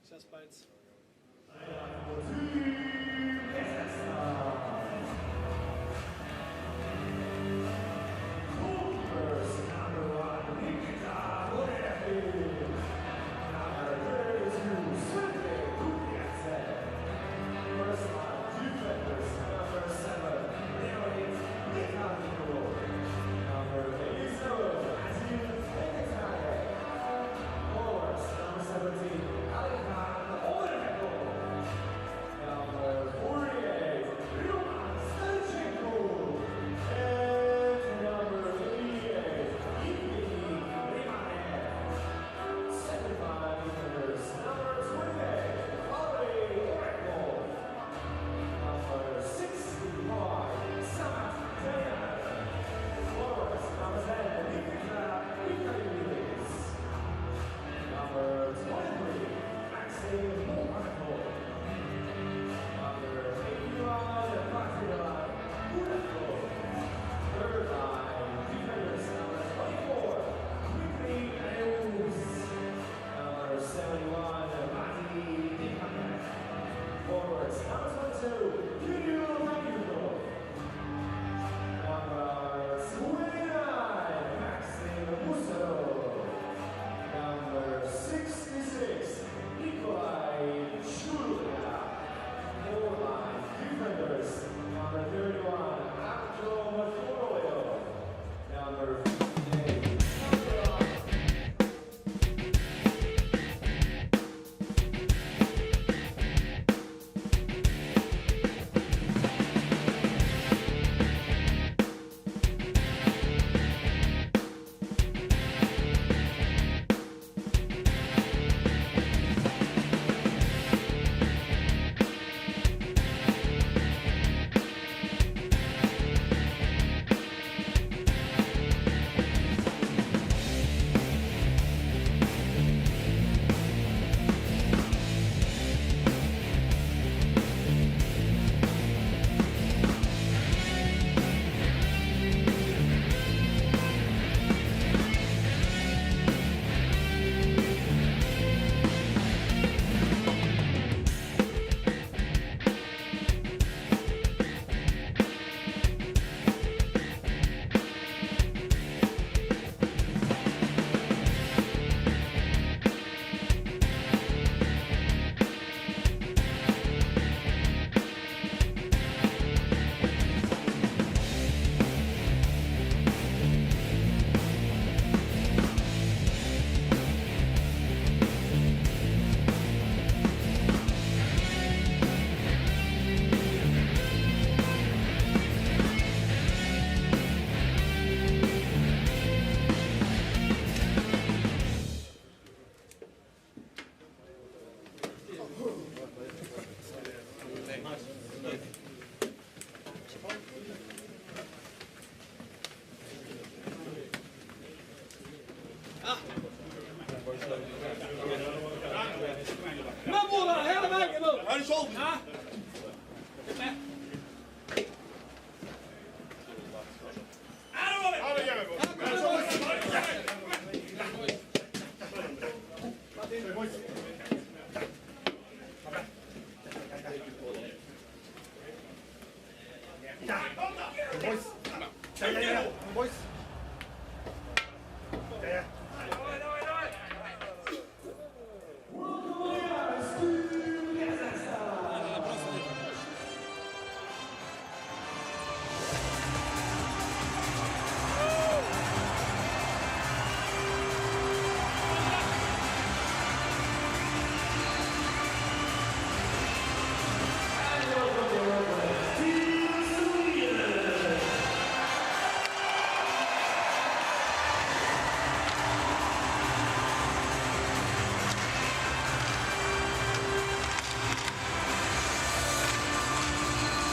Сейчас bites.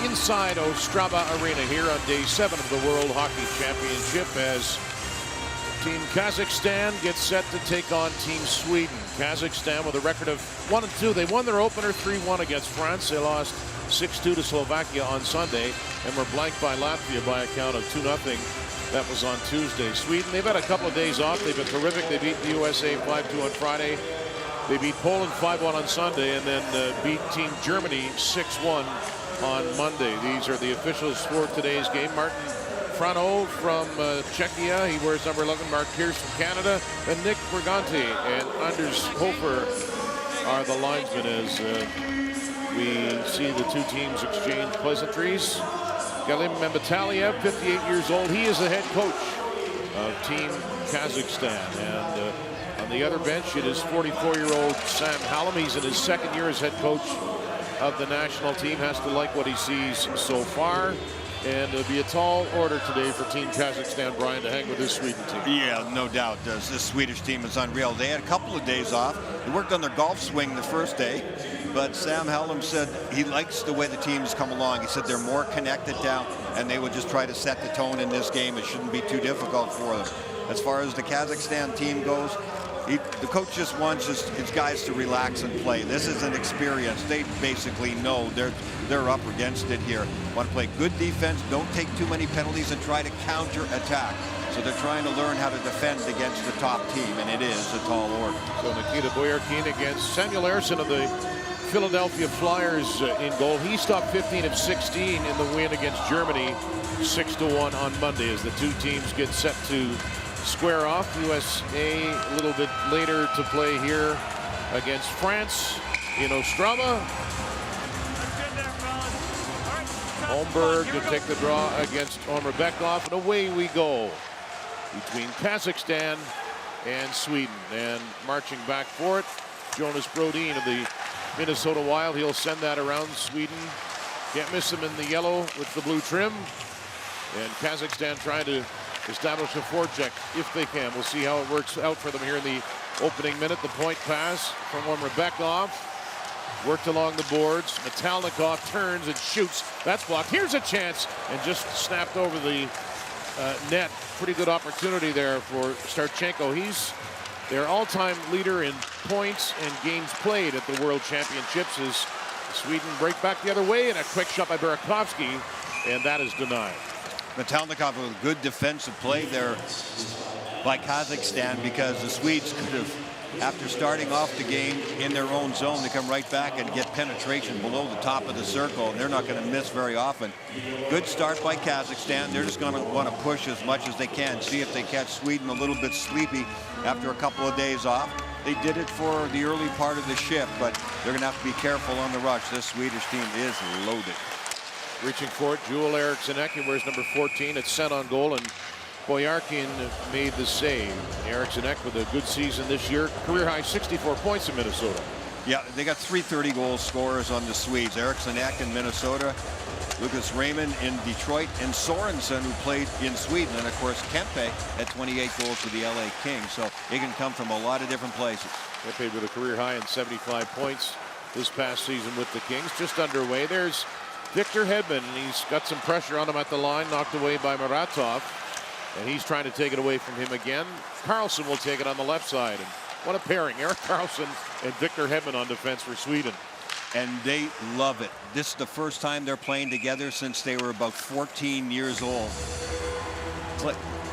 Inside Ostrava Arena here on day 7 of the World Hockey Championship as Team Kazakhstan gets set to take on Team Sweden. Kazakhstan with a record of 1-2. They won their opener 3-1 against France. They lost 6-2 to Slovakia on Sunday and were blanked by Latvia by a count of 2-0 That was on Tuesday. Sweden, they've had a couple of days off. They've been terrific. They beat the USA 5-2 on Friday. They beat Poland 5-1 on Sunday, and then beat Team Germany 6-1 on Monday. These are the officials for today's game. Martin Frano from Czechia. He wears number 11. Mark Pierce from Canada. And Nick Brigante and Anders Hofer are the linesmen as we see the two teams exchange pleasantries. Galim Membataliev, 58 years old. He is the head coach of Team Kazakhstan. And on the other bench, it is 44-year-old Sam Hallam. He's in his second year as head coach of the national team. Has to like what he sees so far. And it'll be a tall order today for Team Kazakhstan, Brian, to hang with this Sweden team. Yeah, no doubt. This Swedish team is unreal. They had a couple of days off. They worked on their golf swing the first day, but Sam Hallam said he likes the way the team's come along. He said they're more connected now, and they would just try to set the tone in this game. It shouldn't be too difficult for them. As far as the Kazakhstan team goes, the coach just wants his guys to relax and play. This is an experience. They basically know they're up against it here. Want to play good defense, don't take too many penalties, and try to counter-attack. So they're trying to learn how to defend against the top team, and it is a tall order. So Nikita Boyarkin against Samuel Ersson of the Philadelphia Flyers in goal. He stopped 15 of 16 in the win against Germany 6-1 on Monday as the two teams get set to square off. USA a little bit later to play here against France in Ostrava. Holmberg to take the draw against Omar Bekov, and away we go between Kazakhstan and Sweden. And marching back for it, Jonas Brodin of the Minnesota Wild. He'll send that around Sweden. Can't miss him in the yellow with the blue trim. And Kazakhstan trying to establish a forecheck if they can. We'll see how it works out for them here in the opening minute. The point pass from Omar Bekov. Worked along the boards. Metalnikov turns and shoots. That's blocked. Here's a chance, and just snapped over the net. Pretty good opportunity there for Starchenko. He's their all-time leader in points and games played at the World Championships as Sweden break back the other way, and a quick shot by Burakovsky, and that is denied. Metalnikov with a good defensive play there by Kazakhstan, because the Swedes could have, after starting off the game in their own zone, they come right back and get penetration below the top of the circle, and they're not going to miss very often. Good start by Kazakhstan. They're just going to want to push as much as they can, see if they catch Sweden a little bit sleepy after a couple of days off. They did it for the early part of the shift, but they're going to have to be careful on the rush. This Swedish team is loaded. Reaching for it, Joel Eriksson Ek, he wears number 14. It's sent on goal, and Boyarkin made the save. Eriksson Ek with a good season this year. Career high 64 points in Minnesota. Yeah, they got 330 goal scorers on the Swedes. Eriksson Ek in Minnesota, Lucas Raymond in Detroit, and Sorensen, who played in Sweden, and of course Kempe at 28 goals for the LA Kings. So it can come from a lot of different places. Kempe with a career high in 75 points this past season with the Kings. Just underway. There's Victor Hedman. He's got some pressure on him at the line, knocked away by Muratov. And he's trying to take it away from him again. Carlson will take it on the left side. And what a pairing. Erik Karlsson and Victor Hedman on defense for Sweden. And they love it. This is the first time they're playing together since they were about 14 years old.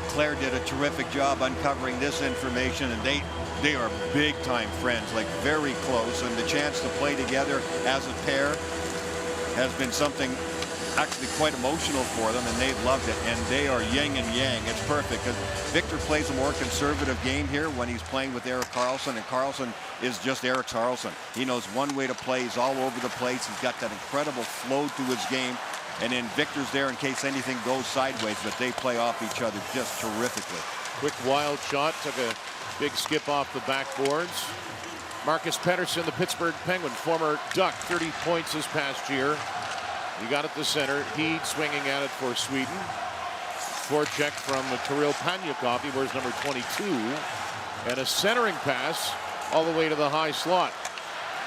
Claire did a terrific job uncovering this information, and they are big-time friends, like very close. And the chance to play together as a pair has been something actually quite emotional for them, and they loved it. And they are yin and yang. It's perfect because Victor plays a more conservative game here when he's playing with Erik Karlsson, and Karlsson is just Erik Karlsson. He knows one way to play. He's all over the place. He's got that incredible flow to his game, and then Victor's there in case anything goes sideways, but they play off each other just terrifically. Quick wild shot, took a big skip off the backboards. Marcus Pettersson, the Pittsburgh Penguin, former Duck, 30 points this past year. He got it to center. Heed swinging at it for Sweden. Forecheck from Kirill Panyukov. He wears number 22. And a centering pass all the way to the high slot.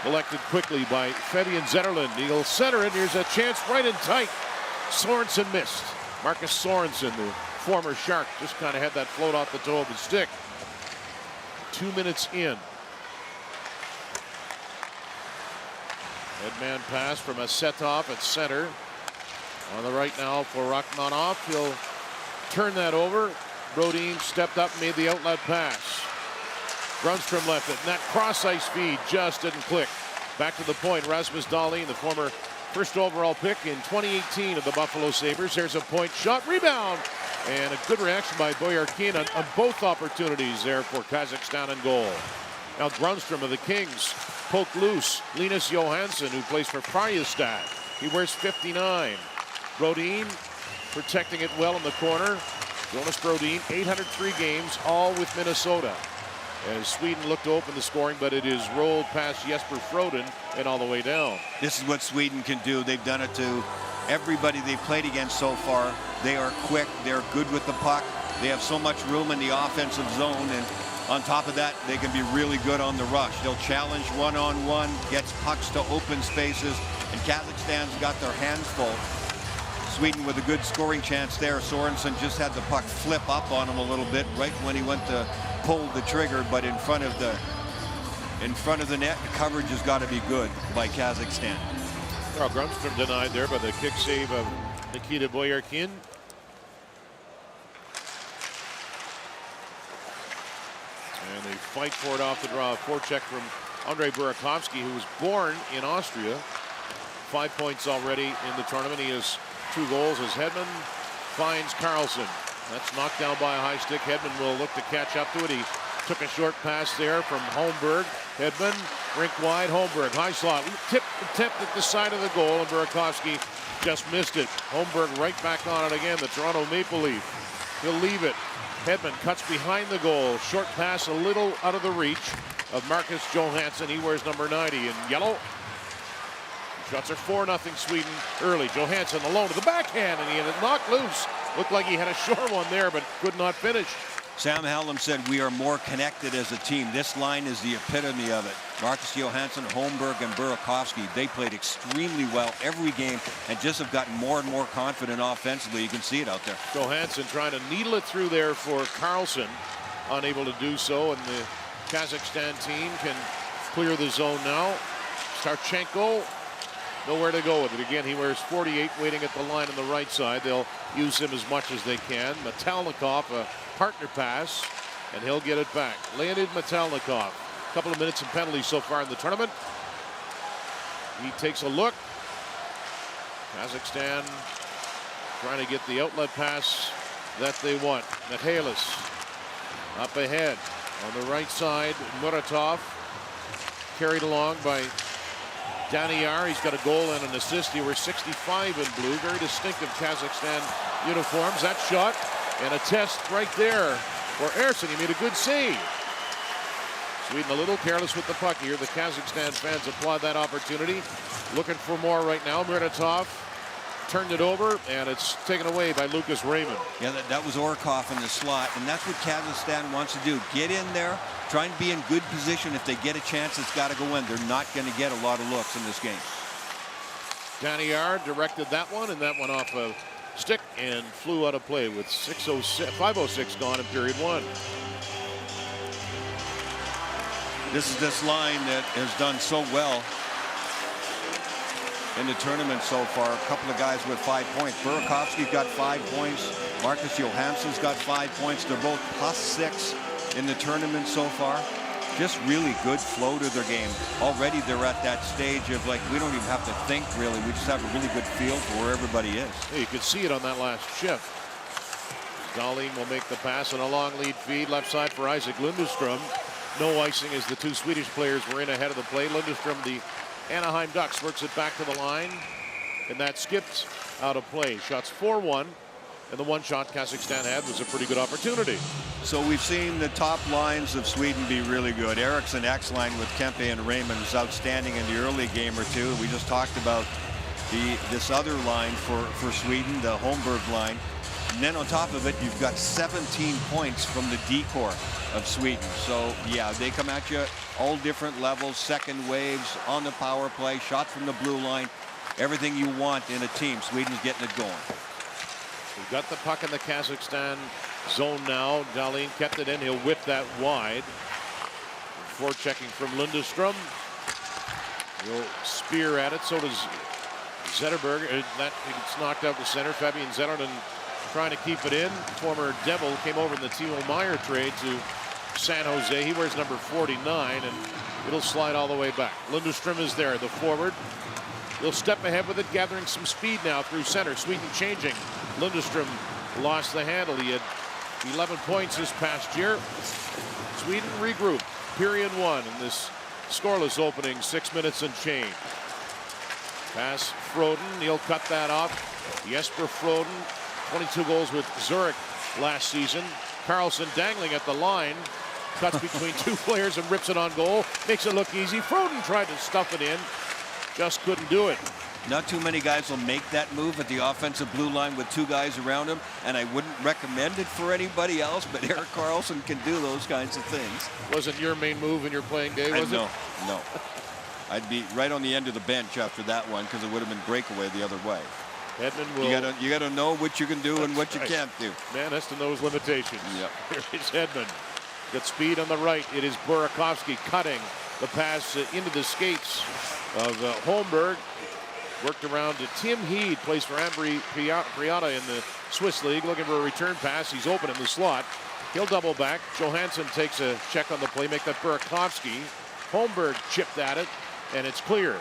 Collected quickly by Fabian Zetterlund. He'll center it. Here's a chance right and tight. Sorensen missed. Marcus Sorensen, the former Shark, just kind of had that float off the toe of his stick. 2 minutes in. Headman pass from Asetov at center. On the right now for Rachmanov. He'll turned that over. Brodin stepped up and made the outlet pass. Grundstrom left it, and that cross-ice feed just didn't click. Back to the point, Rasmus Dahlin, the former first overall pick in 2018 of the Buffalo Sabres. There's a point shot, rebound, and a good reaction by Boyarkin on both opportunities there for Kazakhstan in goal. Now Grundstrom of the Kings poked loose Linus Johansson, who plays for Färjestad. He wears 59. Brodin protecting it well in the corner. Jonas Brodin, 803 games, all with Minnesota. As Sweden looked to open the scoring, but it is rolled past Jesper Froden and all the way down. This is what Sweden can do. They've done it to everybody they've played against so far. They are quick. They're good with the puck. They have so much room in the offensive zone, and on top of that, they can be really good on the rush. They'll challenge one-on-one, gets pucks to open spaces, and Kazakhstan's got their hands full. Sweden with a good scoring chance there. Sorensen just had the puck flip up on him a little bit right when he went to pull the trigger, but in front of the net, the coverage has got to be good by Kazakhstan. Well, Grundstrom denied there by the kick save of Nikita Boyarkin. And they fight for it off the draw. A forecheck from Andrei Burakovsky, who was born in Austria. 5 points already in the tournament. He has 2 goals as Hedman finds Carlson. That's knocked down by a high stick. Hedman will look to catch up to it. He took a short pass there from Holmberg. Hedman, rink wide, Holmberg, high slot. Tipped attempt at the side of the goal, and Burakovsky just missed it. Holmberg right back on it again, the Toronto Maple Leaf. He'll leave it. Hedman cuts behind the goal. Short pass a little out of the reach of Marcus Johansson. He wears number 90 in yellow. Shots are 4-0 Sweden early. Johansson alone to the backhand, and he had it knocked loose. Looked like he had a short one there, but could not finish. Sam Hallam said we are more connected as a team. This line is the epitome of it. Marcus Johansson, Holmberg, and Burakovsky, they played extremely well every game and just have gotten more and more confident offensively. You can see it out there. Johansson trying to needle it through there for Carlson. Unable to do so, and the Kazakhstan team can clear the zone now. Starchenko, nowhere to go with it. Again, he wears 48, waiting at the line on the right side. They'll use him as much as they can. Metalnikov, a partner pass, and he'll get it back. Leonid Metalnikov. A couple of minutes in penalties so far in the tournament. He takes a look. Kazakhstan trying to get the outlet pass that they want. Mihalis up ahead on the right side. Muratov carried along by Daniyar. He's got a goal and an assist. He wears 65 in blue. Very distinctive Kazakhstan uniforms. That shot and a test right there for Ersson. He made a good save. Sweden a little careless with the puck here. The Kazakhstan fans applaud that opportunity. Looking for more right now. Muratov turned it over, and it's taken away by Lucas Raymond. Yeah, that was Orkov in the slot, and that's what Kazakhstan wants to do. Get in there, try and be in good position. If they get a chance, it's got to go in. They're not going to get a lot of looks in this game. Daniyar directed that one, and that went off a stick and flew out of play with 5:06 gone in period 1. This is this line that has done so well in the tournament so far. A couple of guys with 5 points. Burakovsky's got 5 points. Marcus Johansson's got 5 points. They're both +6 in the tournament so far. Just really good flow to their game. Already they're at that stage of, like, we don't even have to think really. We just have a really good feel for where everybody is. Yeah, you could see it on that last shift. Dahlin will make the pass on a long lead feed left side for Isaac Lundestrom. No icing as the 2 Swedish players were in ahead of the play. Lundestrom, the Anaheim Ducks, works it back to the line, and that skipped out of play. Shots 4-1, and the one shot Kazakhstan had was a pretty good opportunity. So we've seen the top lines of Sweden be really good. Eriksson X-line with Kempe and Raymond is outstanding in the early game or two. We just talked about this other line for Sweden, the Holmberg line. And then on top of it, you've got 17 points from the D-core of Sweden. So yeah, they come at you all different levels, second waves, on the power play, shot from the blue line, everything you want in a team. Sweden's getting it going. We've got the puck in the Kazakhstan zone now. Dahlin kept it in. He'll whip that wide. Forechecking from Lundestrom. He'll spear at it. So does Zetterberg. That gets knocked out to center. Fabian Zetterlund trying to keep it in. Former Devil came over in the Timo Meyer trade to San Jose. He wears number 49, and it'll slide all the way back. Lindstrom is there, the forward. He'll step ahead with it, gathering some speed now through center. Sweden changing. Lindstrom lost the handle. He had 11 points this past year. Sweden regroup. Period 1 in this scoreless opening, 6 minutes and change. Pass Froden. He'll cut that off. Jesper Froden, 22 goals with Zurich last season. Carlson dangling at the line. Cuts between two players and rips it on goal. Makes it look easy. Froden tried to stuff it in. Just couldn't do it. Not too many guys will make that move at the offensive blue line with two guys around him, and I wouldn't recommend it for anybody else, but Erik Karlsson can do those kinds of things. Wasn't your main move in your playing day, was it? No. I'd be right on the end of the bench after that one because it would have been breakaway the other way. Edmund will. You gotta know what you can do and what you can't do. Man has to know his limitations. Yep. Here is Edmund. Got speed on the right. It is Burakovsky cutting the pass into the skates of Holmberg. Worked around to Tim Heed, plays for Ambry Priata in the Swiss League, looking for a return pass. He's open in the slot. He'll double back. Johansson takes a check on the play, make that Burakovsky. Holmberg chipped at it, and it's cleared.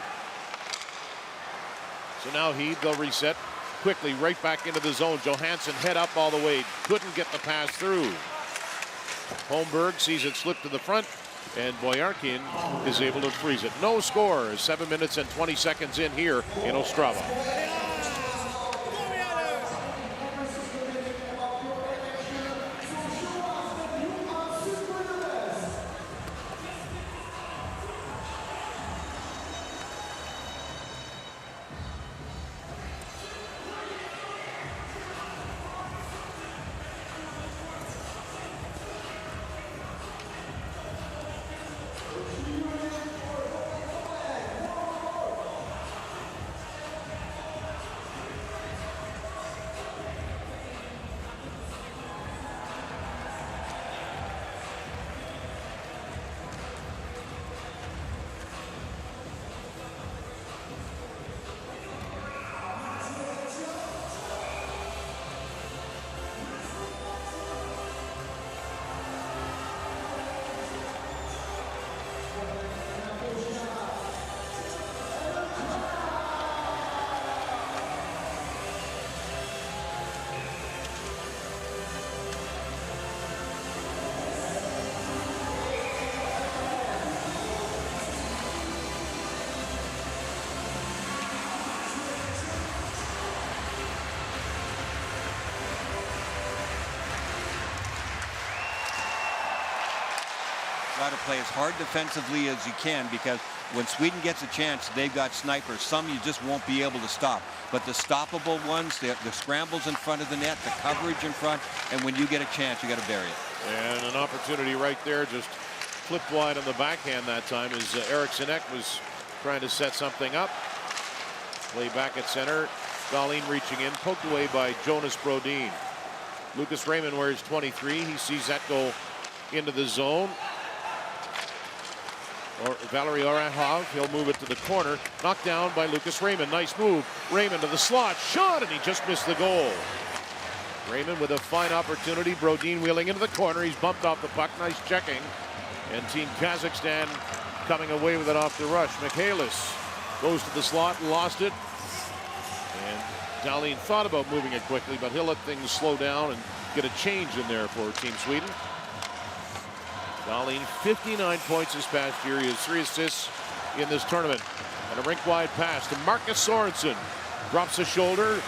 So now Heed, they'll reset quickly right back into the zone. Johansson head up all the way. Couldn't get the pass through. Holmberg sees it slip to the front, and Boyarkin is able to freeze it. No score. 7 minutes and 20 seconds in here in Ostrava. Try to play as hard defensively as you can, because when Sweden gets a chance, they've got snipers. Some you just won't be able to stop. But the stoppable ones, the scrambles in front of the net, the coverage in front, and when you get a chance, you got to bury it. And an opportunity right there, just flipped wide on the backhand that time as Eriksson Ek was trying to set something up. Play back at center. Dahlin reaching in, poked away by Jonas Brodin. Lucas Raymond wears 23. He sees that go into the zone. Or Valery Orahov, he'll move it to the corner. Knocked down by Lucas Raymond. Nice move. Raymond to the slot. Shot, and he just missed the goal. Raymond with a fine opportunity. Brodin wheeling into the corner. He's bumped off the puck. Nice checking. And Team Kazakhstan coming away with it off the rush. Michaelis goes to the slot and lost it. And Dahlin thought about moving it quickly, but he'll let things slow down and get a change in there for Team Sweden. Dahlin, 59 points this past year. He has 3 assists in this tournament. And a rink-wide pass to Marcus Sorensen. Drops the shoulder.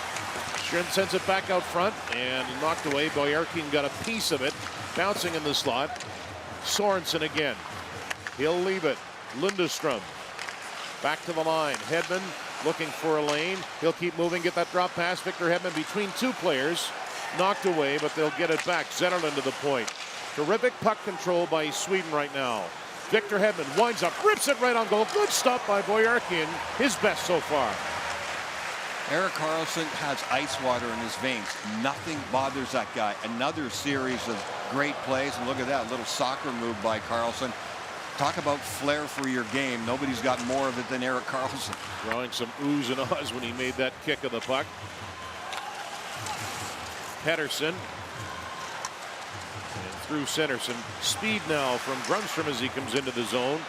Sends it back out front and knocked away. Boyarkin got a piece of it. Bouncing in the slot. Sorensen again. He'll leave it. Lindström. Back to the line. Hedman looking for a lane. He'll keep moving. Get that drop pass. Victor Hedman between two players. Knocked away, but they'll get it back. Zetterlund to the point. Terrific puck control by Sweden right now. Victor Hedman winds up, rips it right on goal. Good stop by Boyarkin. His best so far. Erik Karlsson has ice water in his veins. Nothing bothers that guy. Another series of great plays. And look at that little soccer move by Karlsson. Talk about flair for your game. Nobody's got more of it than Erik Karlsson. Drawing some oohs and ahs when he made that kick of the puck. Pettersson. And through center, some speed now from Grundstrom as he comes into the zone.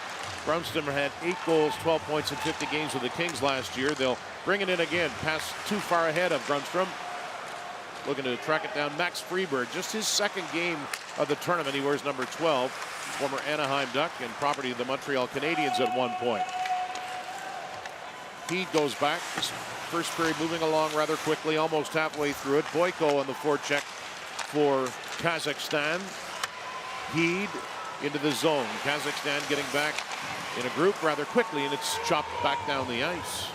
Grundstrom had 8 goals, 12 points in 50 games with the Kings last year. They'll bring it in again. Pass too far ahead of Grundstrom. Looking to track it down. Max Freeberg, just his second game of the tournament. He wears number 12. Former Anaheim Duck and property of the Montreal Canadiens at one point. He goes back. This first period moving along rather quickly, almost halfway through it. Boyko on the forecheck for Kazakhstan. Heed into the zone. Kazakhstan getting back in a group rather quickly, and it's chopped back down the ice.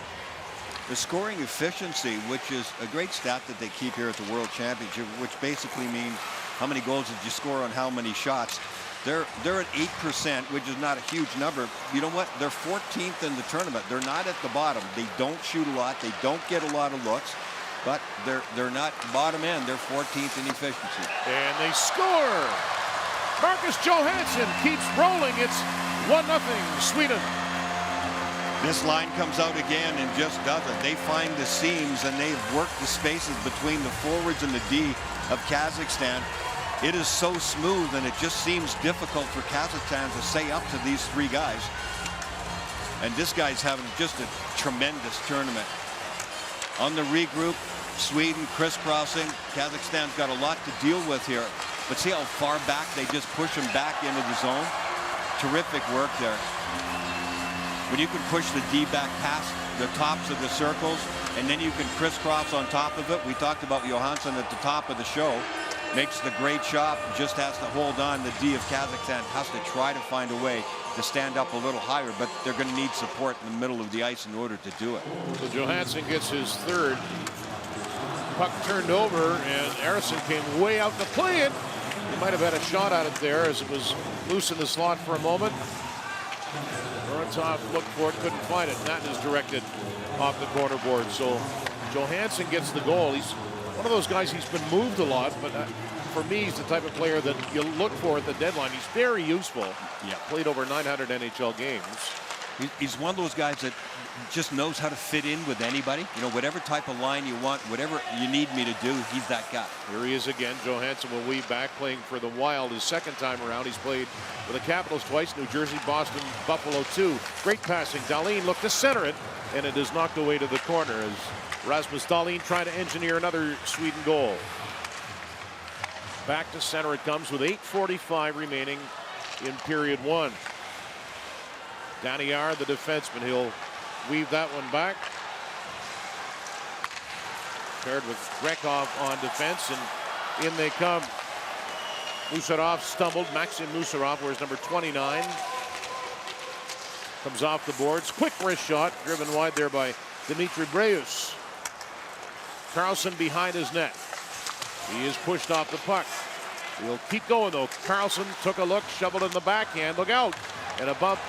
The scoring efficiency, which is a great stat that they keep here at the World Championship, which basically means how many goals did you score on how many shots. They're at 8%, which is not a huge number. You know what? They're 14th in the tournament. They're not at the bottom. They don't shoot a lot. They don't get a lot of looks, but they're not bottom end. They're 14th in efficiency. And they score. Marcus Johansson keeps rolling. It's 1-0 Sweden. This line comes out again and just does it. They find the seams and they've worked the spaces between the forwards and the D of Kazakhstan. It is so smooth, and it just seems difficult for Kazakhstan to stay up to these 3 guys. And this guy's having just a tremendous tournament. On the regroup, Sweden crisscrossing. Kazakhstan's got a lot to deal with here. But see how far back they just push him back into the zone? Terrific work there. When you can push the D back past the tops of the circles, and then you can crisscross on top of it. We talked about Johansson at the top of the show. Makes the great shot, just has to hold on. The D of Kazakhstan has to try to find a way to stand up a little higher, but they're going to need support in the middle of the ice in order to do it. So Johansson gets his third. Puck turned over, and Eriksson came way out to play it. He might have had a shot at it there as it was loose in the slot for a moment. Vorontsov looked for it, couldn't find it, and that is directed off the corner board. So Johansson gets the goal. He's one of those guys, he's been moved a lot, but for me, he's the type of player that you look for at the deadline. He's very useful. Yeah. Played over 900 NHL games. He's one of those guys that just knows how to fit in with anybody. You know, whatever type of line you want, whatever you need me to do, he's that guy. Here he is again. Johansson will weave back, playing for the Wild his second time around. He's played for the Capitals twice, New Jersey, Boston, Buffalo too. Great passing. Dahlin looked to center it, and it is knocked away to the corner as Rasmus Dahlin trying to engineer another Sweden goal. Back to center it comes with 8:45 remaining in period 1. Daniar, the defenseman, he'll weave that one back. Paired with Grekov on defense, and in they come. Musarov stumbled. Maxim Musarov wears number 29. Comes off the boards. Quick wrist shot, driven wide there by Dimitri Breus. Carlson behind his net. He is pushed off the puck. He'll keep going though. Carlson took a look, shoveled in the backhand. Look out. And a bump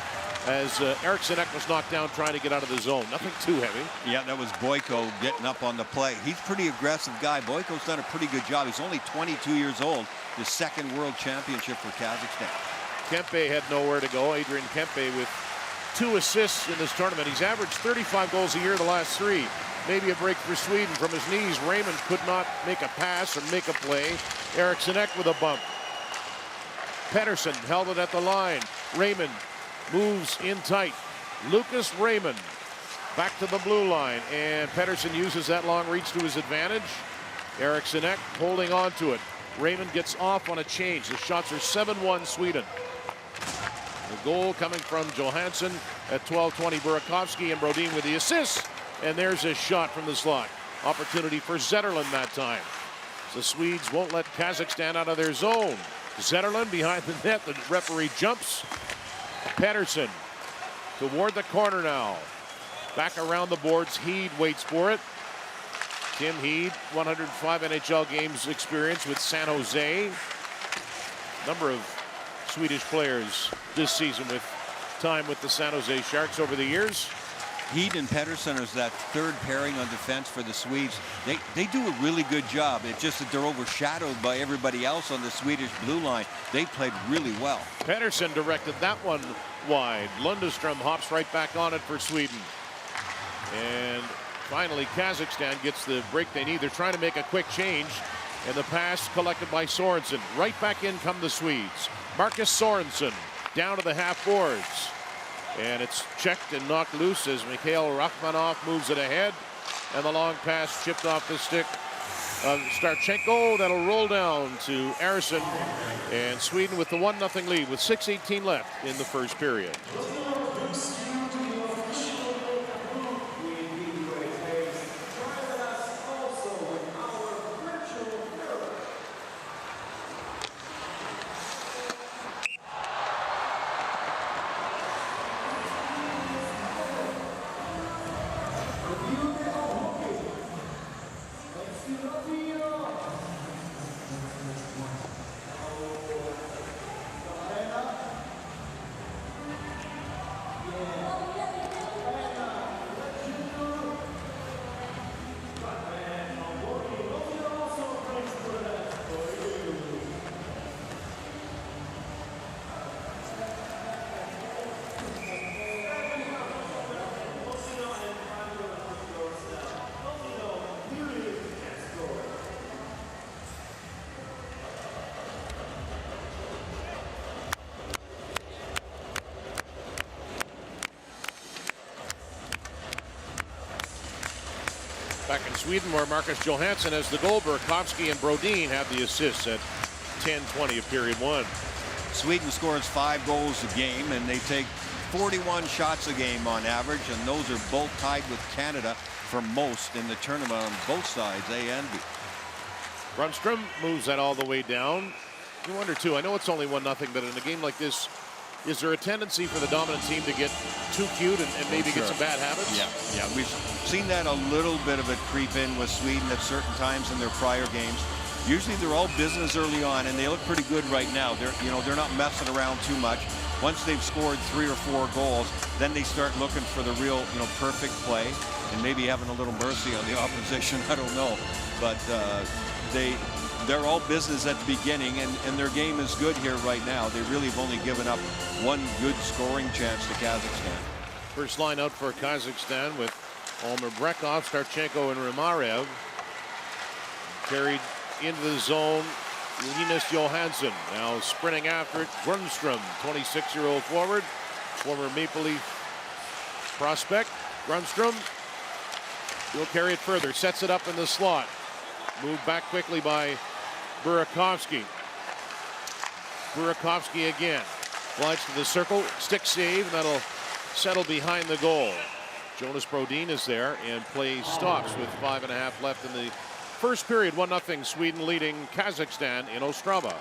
as Eriksson was knocked down trying to get out of the zone. Nothing too heavy. Yeah, that was Boyko getting up on the play. He's a pretty aggressive guy. Boyko's done a pretty good job. He's only 22 years old. His second World Championship for Kazakhstan. Kempe had nowhere to go. Adrian Kempe with 2 assists in this tournament. He's averaged 35 goals a year the last 3. Maybe a break for Sweden from his knees. Raymond could not make a pass or make a play. Eriksson with a bump. Pettersson held it at the line. Raymond moves in tight. Lucas Raymond back to the blue line, and Pettersson uses that long reach to his advantage. Eriksson holding on to it. Raymond gets off on a change. The shots are 7-1 Sweden. The goal coming from Johansson at 12:20. Burakovsky and Brodin with the assist. And there's a shot from the slot. Opportunity for Zetterlund that time. The Swedes won't let Kazakhstan out of their zone. Zetterlund behind the net. The referee jumps. Pettersson toward the corner now. Back around the boards. Heed waits for it. Tim Heed, 105 NHL games experience with San Jose. Number of Swedish players this season with time with the San Jose Sharks over the years. Heed and Pettersson is that third pairing on defense for the Swedes. They do a really good job. It's just that they're overshadowed by everybody else on the Swedish blue line. They played really well. Pettersson directed that one wide. Lundestrom hops right back on it for Sweden. And finally, Kazakhstan gets the break they need. They're trying to make a quick change. And the pass collected by Sorensen. Right back in come the Swedes. Marcus Sorensen down to the half boards. And it's checked and knocked loose as Mikhail Rachmanov moves it ahead. And the long pass chipped off the stick of Starchenko. That'll roll down to Ersson. And Sweden with the 1-0 lead with 6:18 left in the first period. Back in Sweden, where Marcus Johansson has the goal, Burakovsky and Brodin have the assists at 10:20 of period one. Sweden scores 5 goals a game, and they take 41 shots a game on average, and those are both tied with Canada for most in the tournament on both sides, A and B. Grundstrom moves that all the way down. You wonder, too, I know it's only 1-0, but in a game like this, is there a tendency for the dominant team to get too cute and maybe get some bad habits? Yeah, we've seen that a little bit of it creep in with Sweden at certain times in their prior games. Usually they're all business early on, and they look pretty good right now. They're not messing around too much. Once they've scored 3 or 4 goals, then they start looking for the real, perfect play, and maybe having a little mercy on the opposition. I don't know, but they're all business at the beginning, and their game is good here right now. They really have only given up 1 good scoring chance to Kazakhstan. First line out for Kazakhstan with Olmer Brekov, Starchenko, and Rimarev. Carried into the zone, Linus Johansson now sprinting after it. Grundstrom, 26-year-old forward, former Maple Leaf prospect. Grundstrom will carry it further, sets it up in the slot. Moved back quickly by Burakovsky. Burakovsky again. Flies to the circle, stick save, and that'll settle behind the goal. Jonas Brodin is there, and play stops with 5.5 left in the first period. 1-0 Sweden leading Kazakhstan in Ostrava.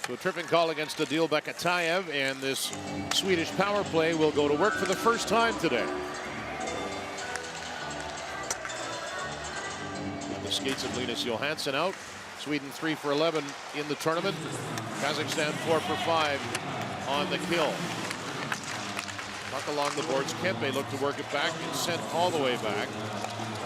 So tripping call against Adil Bekatayev, and this Swedish power play will go to work for the first time today. The skates of Linus Johansson out. Sweden 3 for 11 in the tournament. Kazakhstan 4 for 5 on the kill. Puck along the boards. Kempe looked to work it back and sent all the way back.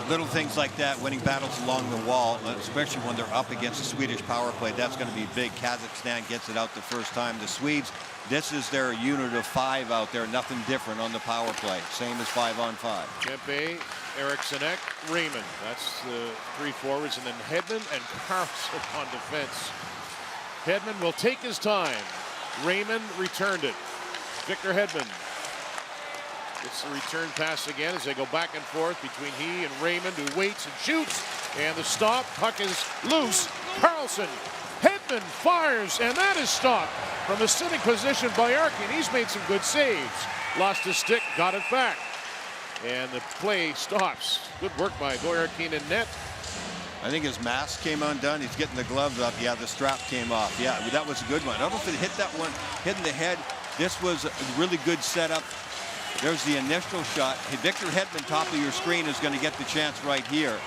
Little things like that, winning battles along the wall, especially when they're up against a Swedish power play, that's going to be big. Kazakhstan gets it out the first time. The Swedes, this is their unit of 5 out there. Nothing different on the power play. Same as 5-on-5. Kempe, Erikssonek, Raymond. That's the 3 forwards. And then Hedman and Carlson on defense. Hedman will take his time. Raymond returned it. Victor Hedman gets the return pass again as they go back and forth between he and Raymond, who waits and shoots. And the stop, puck is loose. Carlson, Hedman fires, and that is stopped from a sitting position by Arkin. He's made some good saves. Lost his stick, got it back. And the play stops. Good work by Boyarkin in net. I think his mask came undone. He's getting the gloves up. Yeah, the strap came off. Yeah, that was a good one. I don't know if it hit that one, hit in the head. This was a really good setup. There's the initial shot. Victor Hedman, top of your screen, is going to get the chance right here.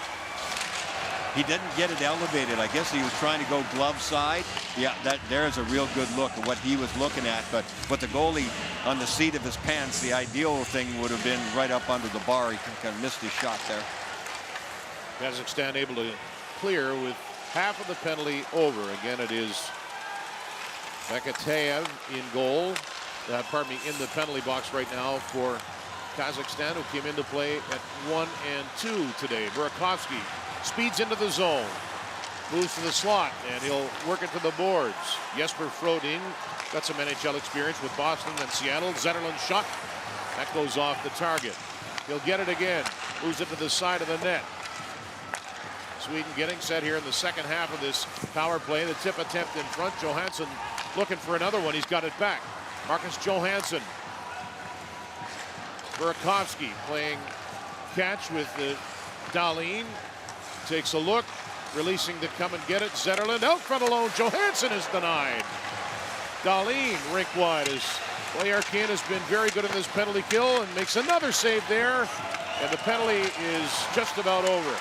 He didn't get it elevated. I guess he was trying to go glove side. Yeah, there's a real good look at what he was looking at. But with the goalie on the seat of his pants, the ideal thing would have been right up under the bar. He kind of missed his shot there. Kazakhstan able to clear with half of the penalty over. Again, it is Bekateev in goal. Pardon me, in the penalty box right now for Kazakhstan, who came into play at 1 and 2 today. Burakovsky speeds into the zone, moves to the slot, and he'll work it to the boards. Jesper Frodin got some NHL experience with Boston and Seattle. Zetterlund's shot, that goes off the target. He'll get it again, moves it to the side of the net. Sweden getting set here in the second half of this power play. The tip attempt in front. Johansson looking for another one. He's got it back. Marcus Johansson. Burakovsky playing catch with Dahlin. Takes a look, releasing to come and get it. Zetterlund out front alone. Johansson is denied. Dahlin rink wide as Boyarkin has been very good in this penalty kill and makes another save there. And the penalty is just about over.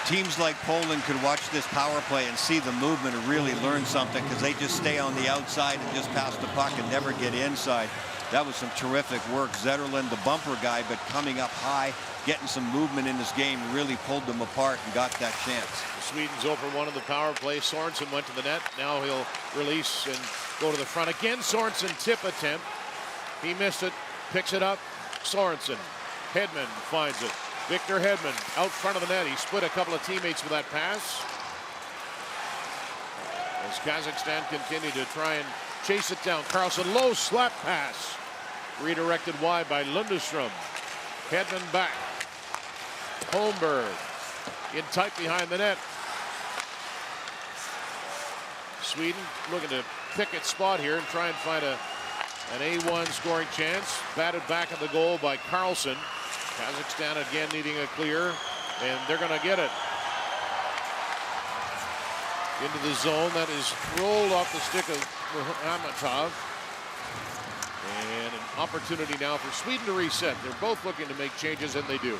Teams like Poland could watch this power play and see the movement and really learn something, because they just stay on the outside and just pass the puck and never get inside. That was some terrific work. Zetterlund, the bumper guy, but coming up high, getting some movement in this game, really pulled them apart and got that chance. Sweden's over one of the power play. Sorensen went to the net. Now he'll release and go to the front again. Sorensen tip attempt. He missed it, picks it up. Sorensen. Hedman finds it. Victor Hedman out front of the net. He split a couple of teammates with that pass. As Kazakhstan continue to try and chase it down. Carlson, low slap pass. Redirected wide by Lundestrom. Hedman back. Holmberg in tight behind the net. Sweden looking to pick its spot here and try and find an A1 scoring chance. Batted back at the goal by Carlson. Kazakhstan again needing a clear, and they're going to get it. Into the zone. That is rolled off the stick of Amatov. And an opportunity now for Sweden to reset. They're both looking to make changes, and they do.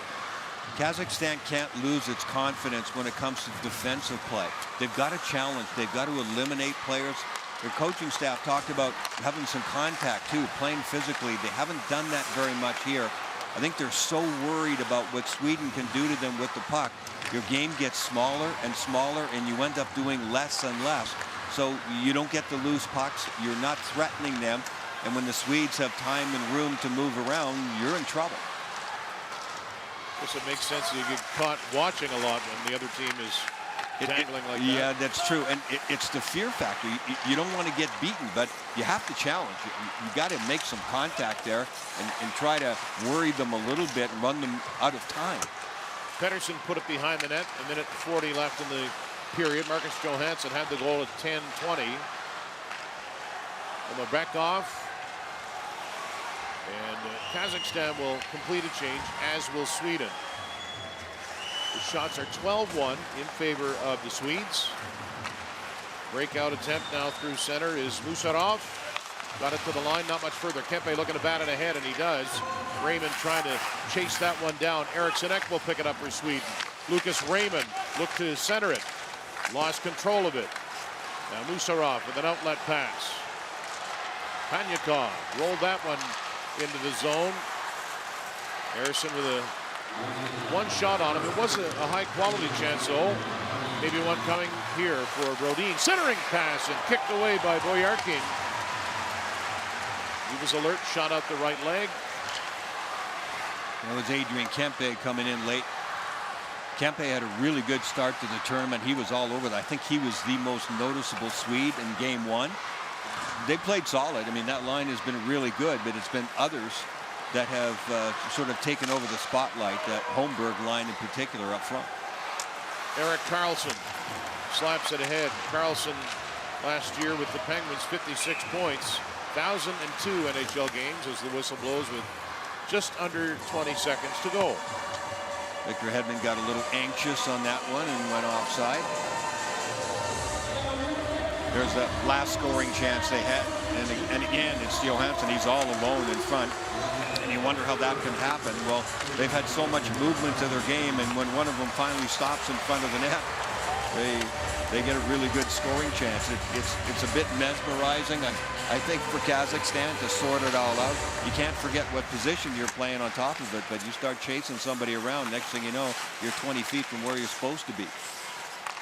Kazakhstan can't lose its confidence when it comes to defensive play. They've got a challenge. They've got to eliminate players. Their coaching staff talked about having some contact, too, playing physically. They haven't done that very much here. I think they're so worried about what Sweden can do to them with the puck. Your game gets smaller and smaller, and you end up doing less and less. So you don't get the loose pucks. You're not threatening them. And when the Swedes have time and room to move around, you're in trouble. I guess it makes sense you get caught watching a lot when the other team is dangling like that. Yeah, that's true. And it's the fear factor. You don't want to get beaten, but you have to challenge. You got to make some contact there and try to worry them a little bit and run them out of time. Pettersson put it behind the net. A minute 40 left in the period. Marcus Johansson had the goal at 10:20. And they're back off. And Kazakhstan will complete a change, as will Sweden. The shots are 12-1 in favor of the Swedes. Breakout attempt now through center is Musarov. Got it to the line, not much further. Kempe looking to bat it ahead, and he does. Raymond trying to chase that one down. Eriksson Ek will pick it up for Sweden. Lucas Raymond looked to center it. Lost control of it. Now Musarov with an outlet pass. Panyakov rolled that one into the zone. Harrison with a one shot on him. It was a high quality chance though. Maybe one coming here for Brodin. Centering pass and kicked away by Boyarkin. He was alert, shot out the right leg. That was Adrian Kempe coming in late. Kempe had a really good start to the tournament. He was all over that. I think he was the most noticeable Swede in game one. they played solid. I mean, that line has been really good, but it's been others that have sort of taken over the spotlight, that Holmberg line in particular up front. Erik Karlsson slaps it ahead. Karlsson last year with the Penguins, 56 points, 1,002 NHL games as the whistle blows with just under 20 seconds to go. Victor Hedman got a little anxious on that one and went offside. There's that last scoring chance they had. And again, it's Johansson. He's all alone in front. And you wonder how that can happen. Well, they've had so much movement to their game, and when one of them finally stops in front of the net, they get a really good scoring chance. It's a bit mesmerizing, I think, for Kazakhstan to sort it all out. You can't forget what position you're playing on top of it, but you start chasing somebody around, next thing you know, you're 20 feet from where you're supposed to be.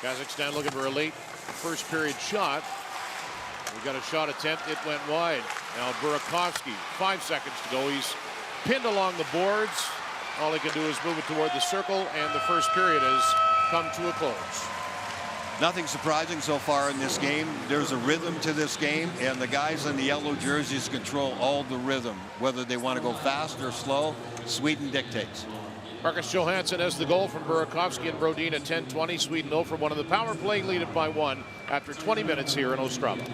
Kazakhstan looking for a late first period shot. We got a shot attempt. It went wide. Now Burakovsky, 5 seconds to go. He's pinned along the boards. All he can do is move it toward the circle, and the first period has come to a close. Nothing surprising so far in this game. There's a rhythm to this game, and the guys in the yellow jerseys control all the rhythm. Whether they want to go fast or slow, Sweden dictates. Marcus Johansson has the goal from Burakovsky and Brodin at 10:20. Sweden 0 for 1 on the power play, lead it by 1 after 20 minutes here in Ostrava.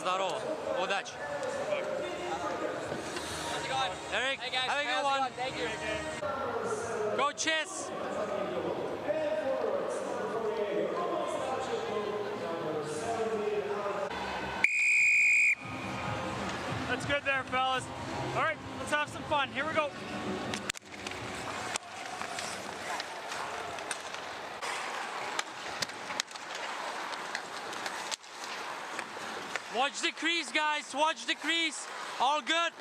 Здорово. Удачи. Eric, Hey guys, have a good one. Thank you. Go Chess. That's good there, fellas. All right, let's have some fun. Here we go. Watch the crease, guys. Watch the crease. All good.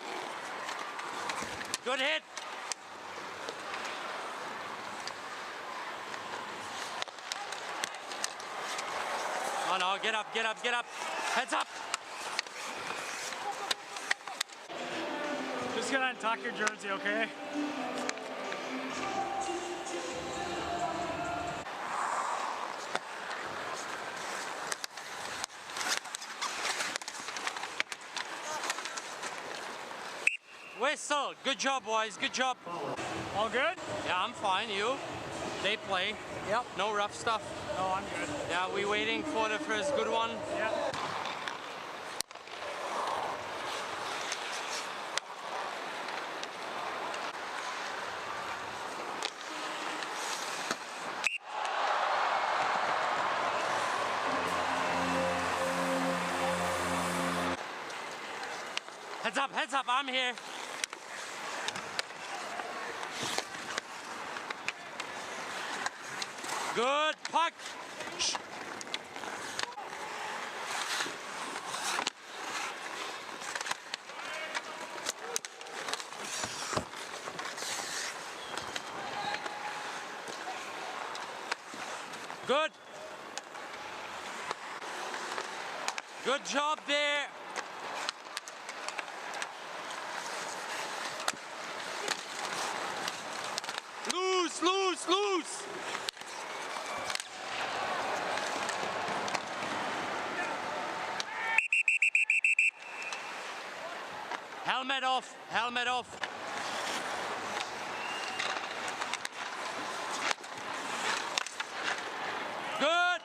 Good hit. Oh no, get up, get up, get up. Heads up. Just gonna untuck your jersey, okay? Whistle. Good job, boys. Good job. All good? Yeah, I'm fine. You? They play. Yep. No rough stuff. No, I'm good. Yeah, we waiting for the first good one. Yeah. Heads up, I'm here. Good puck. Shh. Good. Good job there. Loose, loose, loose. Helmet off, helmet off. Good.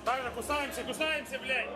Правильно, кусаемся, кусаемся, блядь.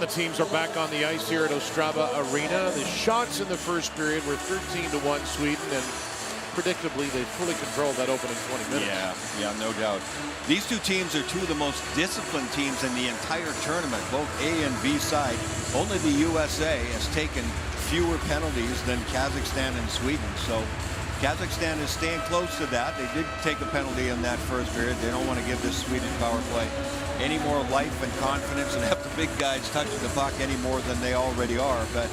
The teams are back on the ice here at Ostrava Arena. The shots in the first period were 13-1 Sweden, and predictably they fully controlled that opening 20 minutes. Yeah, no doubt. These two teams are two of the most disciplined teams in the entire tournament, both A and B side. Only the USA has taken fewer penalties than Kazakhstan and Sweden. So Kazakhstan is staying close to that. They did take a penalty in that first period. They don't want to give this Swedish power play any more life and confidence and have the big guys touching the puck any more than they already are. But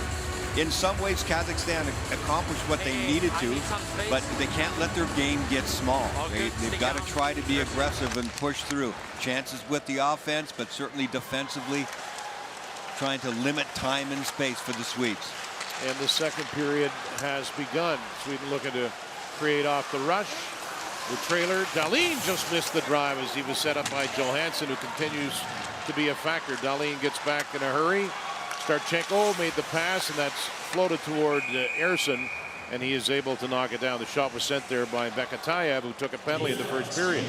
in some ways, Kazakhstan accomplished what they needed to, but they can't let their game get small. They've got to try to be aggressive and push through. Chances with the offense, but certainly defensively, trying to limit time and space for the Swedes. And the second period has begun. Sweden looking to create off the rush. The trailer, Dahlin just missed the drive as he was set up by Johansson, who continues to be a factor. Dahlin gets back in a hurry. Starchenko made the pass, and that's floated toward Ersson, and he is able to knock it down. The shot was sent there by Bekatayev, who took a penalty in the first period.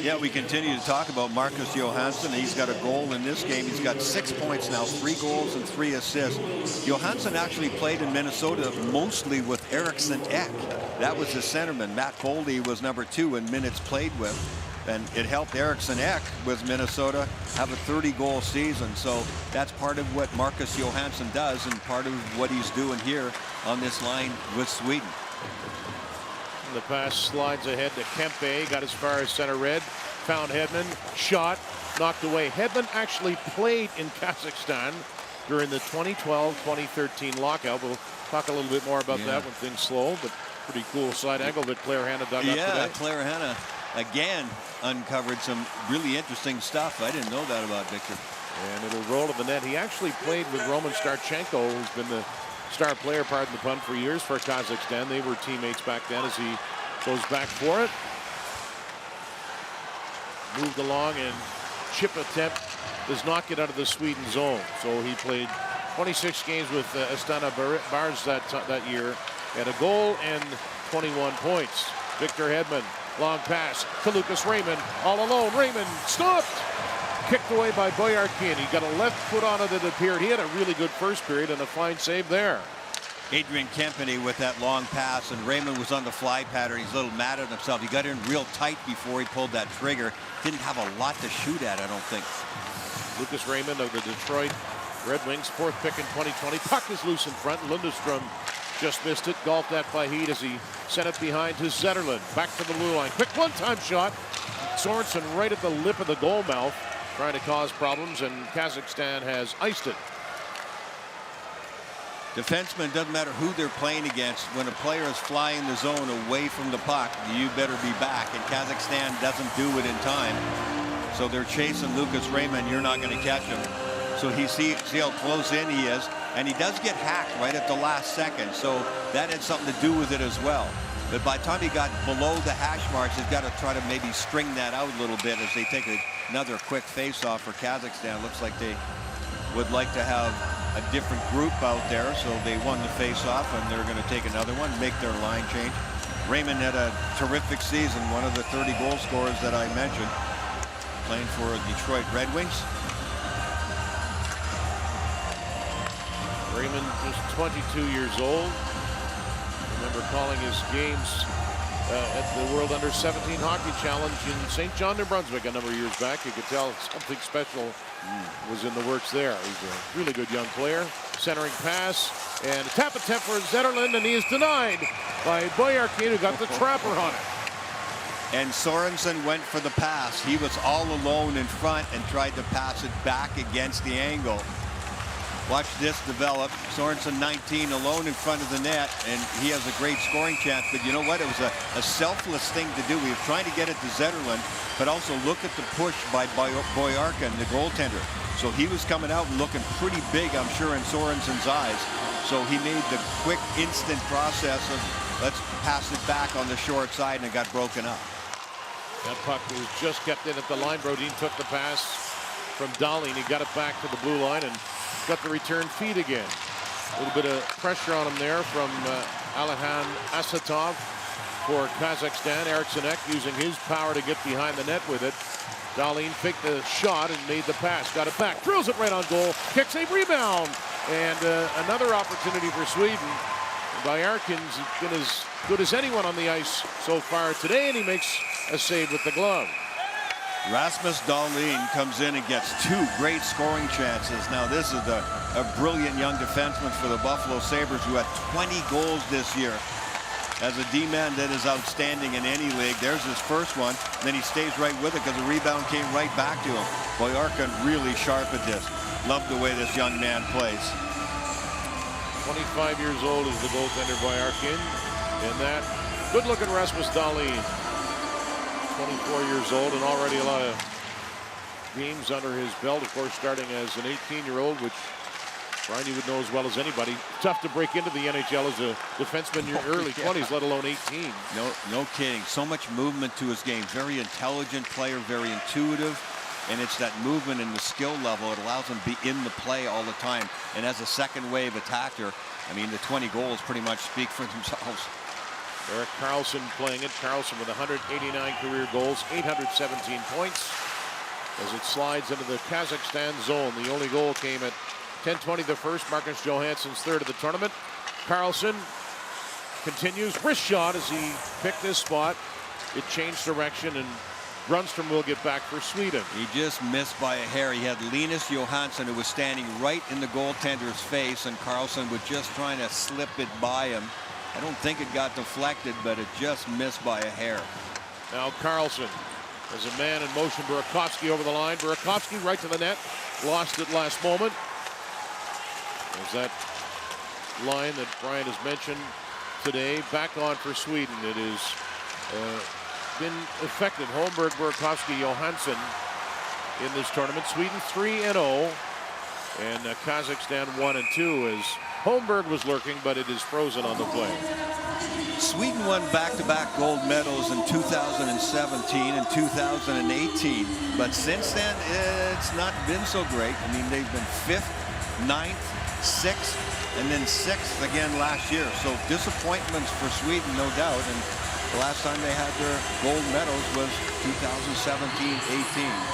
Yeah, we continue to talk about Marcus Johansson. He's got a goal in this game. He's got 6 points now, 3 goals and 3 assists. Johansson actually played in Minnesota mostly with Eriksson Ek. That was the centerman. Matt Boldy was number 2 in minutes played with. And it helped Eriksson Ek with Minnesota have a 30-goal season. So that's part of what Marcus Johansson does and part of what he's doing here on this line with Sweden. And the pass slides ahead to Kempe, got as far as center red, found Hedman, shot, knocked away. Hedman actually played in Kazakhstan during the 2012-2013 lockout. We'll talk a little bit more about that when things slow, but pretty cool side angle that Claire Hanna dug up today. Yeah, Claire Hanna again uncovered some really interesting stuff. I didn't know that about Victor. And it'll roll to the net. He actually played with Roman Starchenko, who's been the star player, pardon the pun, for years for Kazakhstan. They were teammates back then as he goes back for it. Moved along, and chip attempt does not get out of the Sweden zone. So he played 26 games with Astana Bars that year, had a goal and 21 points. Victor Hedman, long pass to Lucas Raymond, all alone. Raymond stopped. Kicked away by Boyarkin. He got a left foot on it, it appeared. He had a really good first period and a fine save there. Adrian Kempany with that long pass, and Raymond was on the fly pattern. He's a little mad at himself. He got in real tight before he pulled that trigger. Didn't have a lot to shoot at, I don't think. Lucas Raymond of the Detroit Red Wings, 4th pick in 2020. Puck is loose in front. Lundestrom just missed it. Golfed that by Heat as he sent it behind to Zetterlund. Back to the blue line. Quick one-time shot. Sorensen right at the lip of the goal mouth, trying to cause problems, and Kazakhstan has iced it. Defensemen, doesn't matter who they're playing against. When a player is flying the zone away from the puck, you better be back. And Kazakhstan doesn't do it in time. So they're chasing Lucas Raymond. You're not going to catch him. So see how close in he is. And he does get hacked right at the last second. So that had something to do with it as well. But by the time he got below the hash marks, he's got to try to maybe string that out a little bit as they take another quick face-off for Kazakhstan. Looks like they would like to have a different group out there. So they won the face-off, and they're going to take another one, make their line change. Raymond had a terrific season, one of the 30 goal scorers that I mentioned, playing for Detroit Red Wings. Raymond just 22 years old. Remember calling his games at the World Under-17 Hockey Challenge in St. John, New Brunswick a number of years back. You could tell something special was in the works there. He's a really good young player. Centering pass and a tap attempt for Zetterlund, and he is denied by Boyarkin, who got the trapper on it. And Sorensen went for the pass. He was all alone in front and tried to pass it back against the angle. Watch this develop. Sorensen 19 alone in front of the net, and he has a great scoring chance. But you know what? It was a selfless thing to do. He was trying to get it to Zetterlund, but also look at the push by Boyarkin, the goaltender. So he was coming out and looking pretty big, I'm sure, in Sorensen's eyes. So he made the quick, instant process of let's pass it back on the short side, and it got broken up. That puck was just kept in at the line. Brodin took the pass from Dahlin. He got it back to the blue line and got the return feed again. A little bit of pressure on him there from Alihan Asatov for Kazakhstan. Eriksenek using his power to get behind the net with it. Dahlin faked the shot and made the pass. Got it back. Drills it right on goal. Kick save rebound. And another opportunity for Sweden. Boyarkin's been as good as anyone on the ice so far today, and he makes a save with the glove. Rasmus Dahlin comes in and gets two great scoring chances. Now this is a brilliant young defenseman for the Buffalo Sabres, who had 20 goals this year. As a D-man, that is outstanding in any league. There's his first one. Then he stays right with it because the rebound came right back to him. Boyarkin really sharp at this. Love the way this young man plays. 25 years old is the goaltender Boyarkin. And that good-looking Rasmus Dahlin. 24 years old and already a lot of games under his belt. Of course, starting as an 18-year-old, which Brian, you would know as well as anybody. Tough to break into the NHL as a defenseman in your early 20s, let alone 18. No kidding. So much movement to his game. Very intelligent player, very intuitive. And it's that movement and the skill level. It allows him to be in the play all the time. And as a second wave attacker, I mean, the 20 goals pretty much speak for themselves. Erik Karlsson playing it. Karlsson with 189 career goals, 817 points. As it slides into the Kazakhstan zone. The only goal came at 10:20 the first. Marcus Johansson's third of the tournament. Karlsson continues. Wrist shot as he picked this spot. It changed direction, and Grundstrom will get back for Sweden. He just missed by a hair. He had Linus Johansson, who was standing right in the goaltender's face, and Karlsson was just trying to slip it by him. I don't think it got deflected, but it just missed by a hair. Now Karlsson as a man in motion. Burakovsky over the line. Burakovsky right to the net. Lost it last moment. There's that line that Brian has mentioned today. Back on for Sweden. It has been effective. Holmberg, Burakovsky, Johansson in this tournament. Sweden 3-0. And Kazakhstan 1-2 as Holmberg was lurking, but it is frozen on the play. Sweden won back-to-back gold medals in 2017 and 2018. But since then, it's not been so great. I mean, they've been 5th, 9th, 6th, and then 6th again last year. So disappointments for Sweden, no doubt. And the last time they had their gold medals was 2017-18.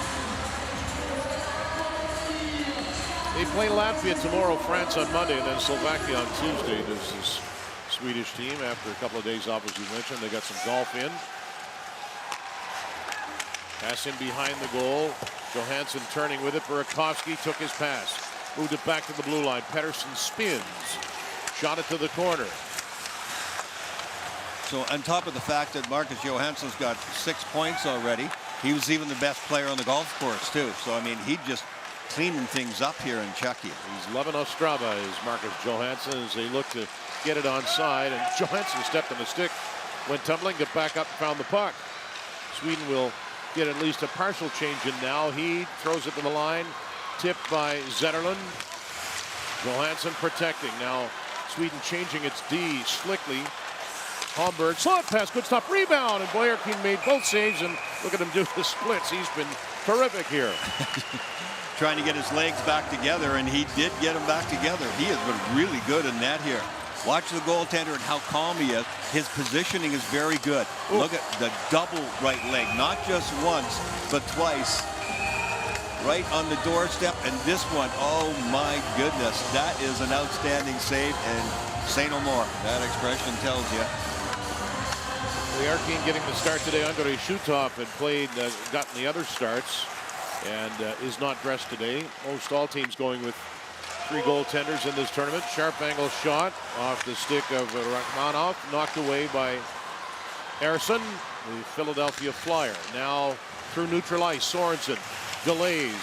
They play Latvia tomorrow, France on Monday, and then Slovakia on Tuesday. This is Swedish team after a couple of days off, as you mentioned. They got some golf in. Pass in behind the goal. Johansson turning with it. Burakovsky took his pass. Moved it back to the blue line. Pettersson spins. Shot it to the corner. So on top of the fact that Marcus Johansson's got 6 points already, he was even the best player on the golf course, too. So, I mean, he just cleaning things up here in Czechia. He's loving Ostrava, is Marcus Johansson, as they look to get it onside. And Johansson stepped on the stick, went tumbling, got back up and found the puck. Sweden will get at least a partial change in now. He throws it to the line, tipped by Zetterlund. Johansson protecting. Now Sweden changing its D slickly. Holmberg, slot pass, good stop, rebound, and Boyarkin made both saves, and look at him do the splits. He's been terrific here. Trying to get his legs back together, and he did get them back together. He has been really good in that here. Watch the goaltender and how calm he is. His positioning is very good. Ooh. Look at the double right leg, not just once, but twice. Right on the doorstep, and this one, oh my goodness, that is an outstanding save, and say no more. That expression tells you. Boyarkin getting the start today. Andrei Shutov had played, gotten the other starts, and is not dressed today. Most all teams going with 3 goaltenders in this tournament. Sharp angle shot off the stick of Rachmanov, knocked away by Ersson, the Philadelphia Flyer. Now through neutral ice, Sorensen delays.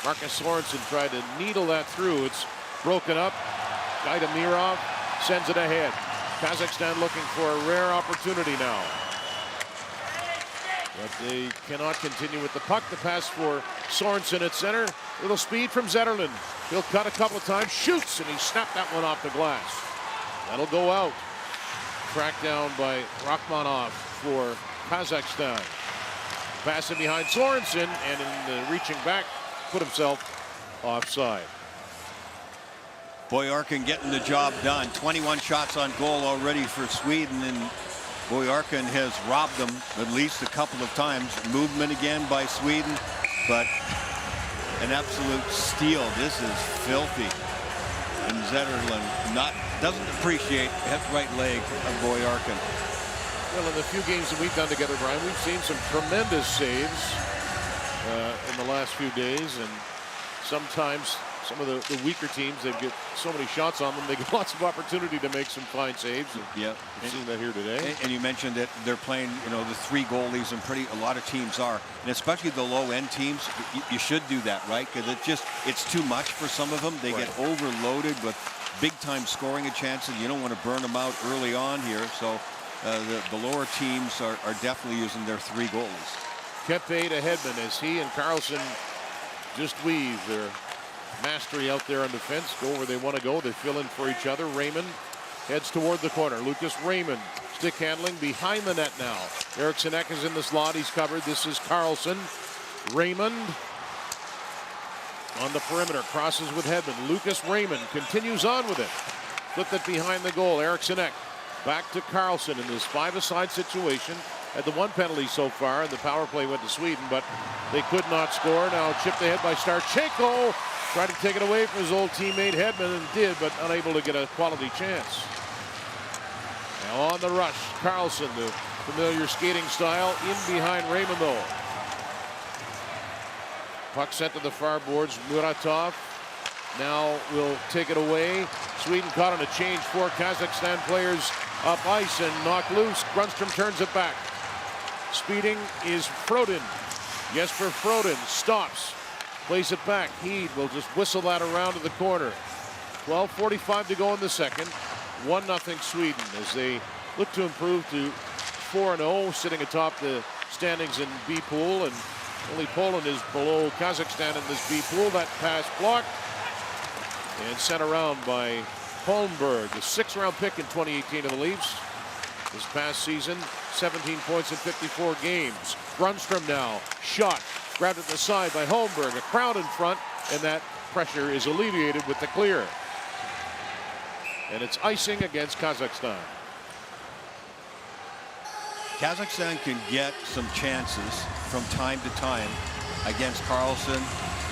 Marcus Sorensen tried to needle that through. It's broken up. Gaidamirov sends it ahead. Kazakhstan looking for a rare opportunity now. But they cannot continue with the puck. The pass for Sorensen at center. Little speed from Zetterlund. He'll cut a couple of times, shoots, and he snapped that one off the glass. That'll go out. Tracked down by Rachmanov for Kazakhstan. Passing behind Sorensen, and in reaching back, put himself offside. Boyarkin getting the job done. 21 shots on goal already for Sweden, and Boyarkin has robbed them at least a couple of times. Movement again by Sweden, but an absolute steal. This is filthy. And Zetterlund doesn't appreciate that right leg of Boyarkin. Well, in the few games that we've done together, Brian, we've seen some tremendous saves in the last few days, and sometimes some of the weaker teams, they get so many shots on them, they get lots of opportunity to make some fine saves. Yeah, we've seen that here today. And you mentioned that they're playing, the 3 goalies, and a lot of teams are, and especially the low-end teams. You should do that, right? Because it's too much for some of them. They get overloaded with big-time scoring chances. You don't want to burn them out early on here. So the lower teams are definitely using their 3 goalies. Kepe to Hedman as he and Carlson just weave their mastery out there on defense. Go where they want to go. They fill in for each other. Raymond heads toward the corner. Lucas Raymond stick handling behind the net now. Eriksson Ek is in the slot. He's covered. This is Carlson. Raymond on the perimeter. Crosses with Hedman. Lucas Raymond continues on with it. Flipped it behind the goal. Eriksson Ek back to Carlson in this 5-a-side situation. Had the 1 penalty so far, and the power play went to Sweden, but they could not score. Now chipped ahead by Starchenko. Tried to take it away from his old teammate Hedman, and did, but unable to get a quality chance. Now on the rush, Carlson, the familiar skating style, in behind Raymond though. Puck sent to the far boards. Muratov now will take it away. Sweden caught on a change. 4 Kazakhstan players up ice and knocked loose. Grundstrom turns it back. Speeding is Frodin. Jesper Frodin stops. Plays it back. Heed will just whistle that around to the corner. 12:45 to go in the second. 1-0 Sweden as they look to improve to 4-0, sitting atop the standings in B pool, and only Poland is below Kazakhstan in this B pool. That pass blocked and sent around by Holmberg, the 6th-round pick in 2018 of the Leafs. This past season, 17 points in 54 games. Grundstrom now, shot, grabbed at the side by Holmberg. A crowd in front, and that pressure is alleviated with the clear. And it's icing against Kazakhstan. Kazakhstan can get some chances from time to time against Carlson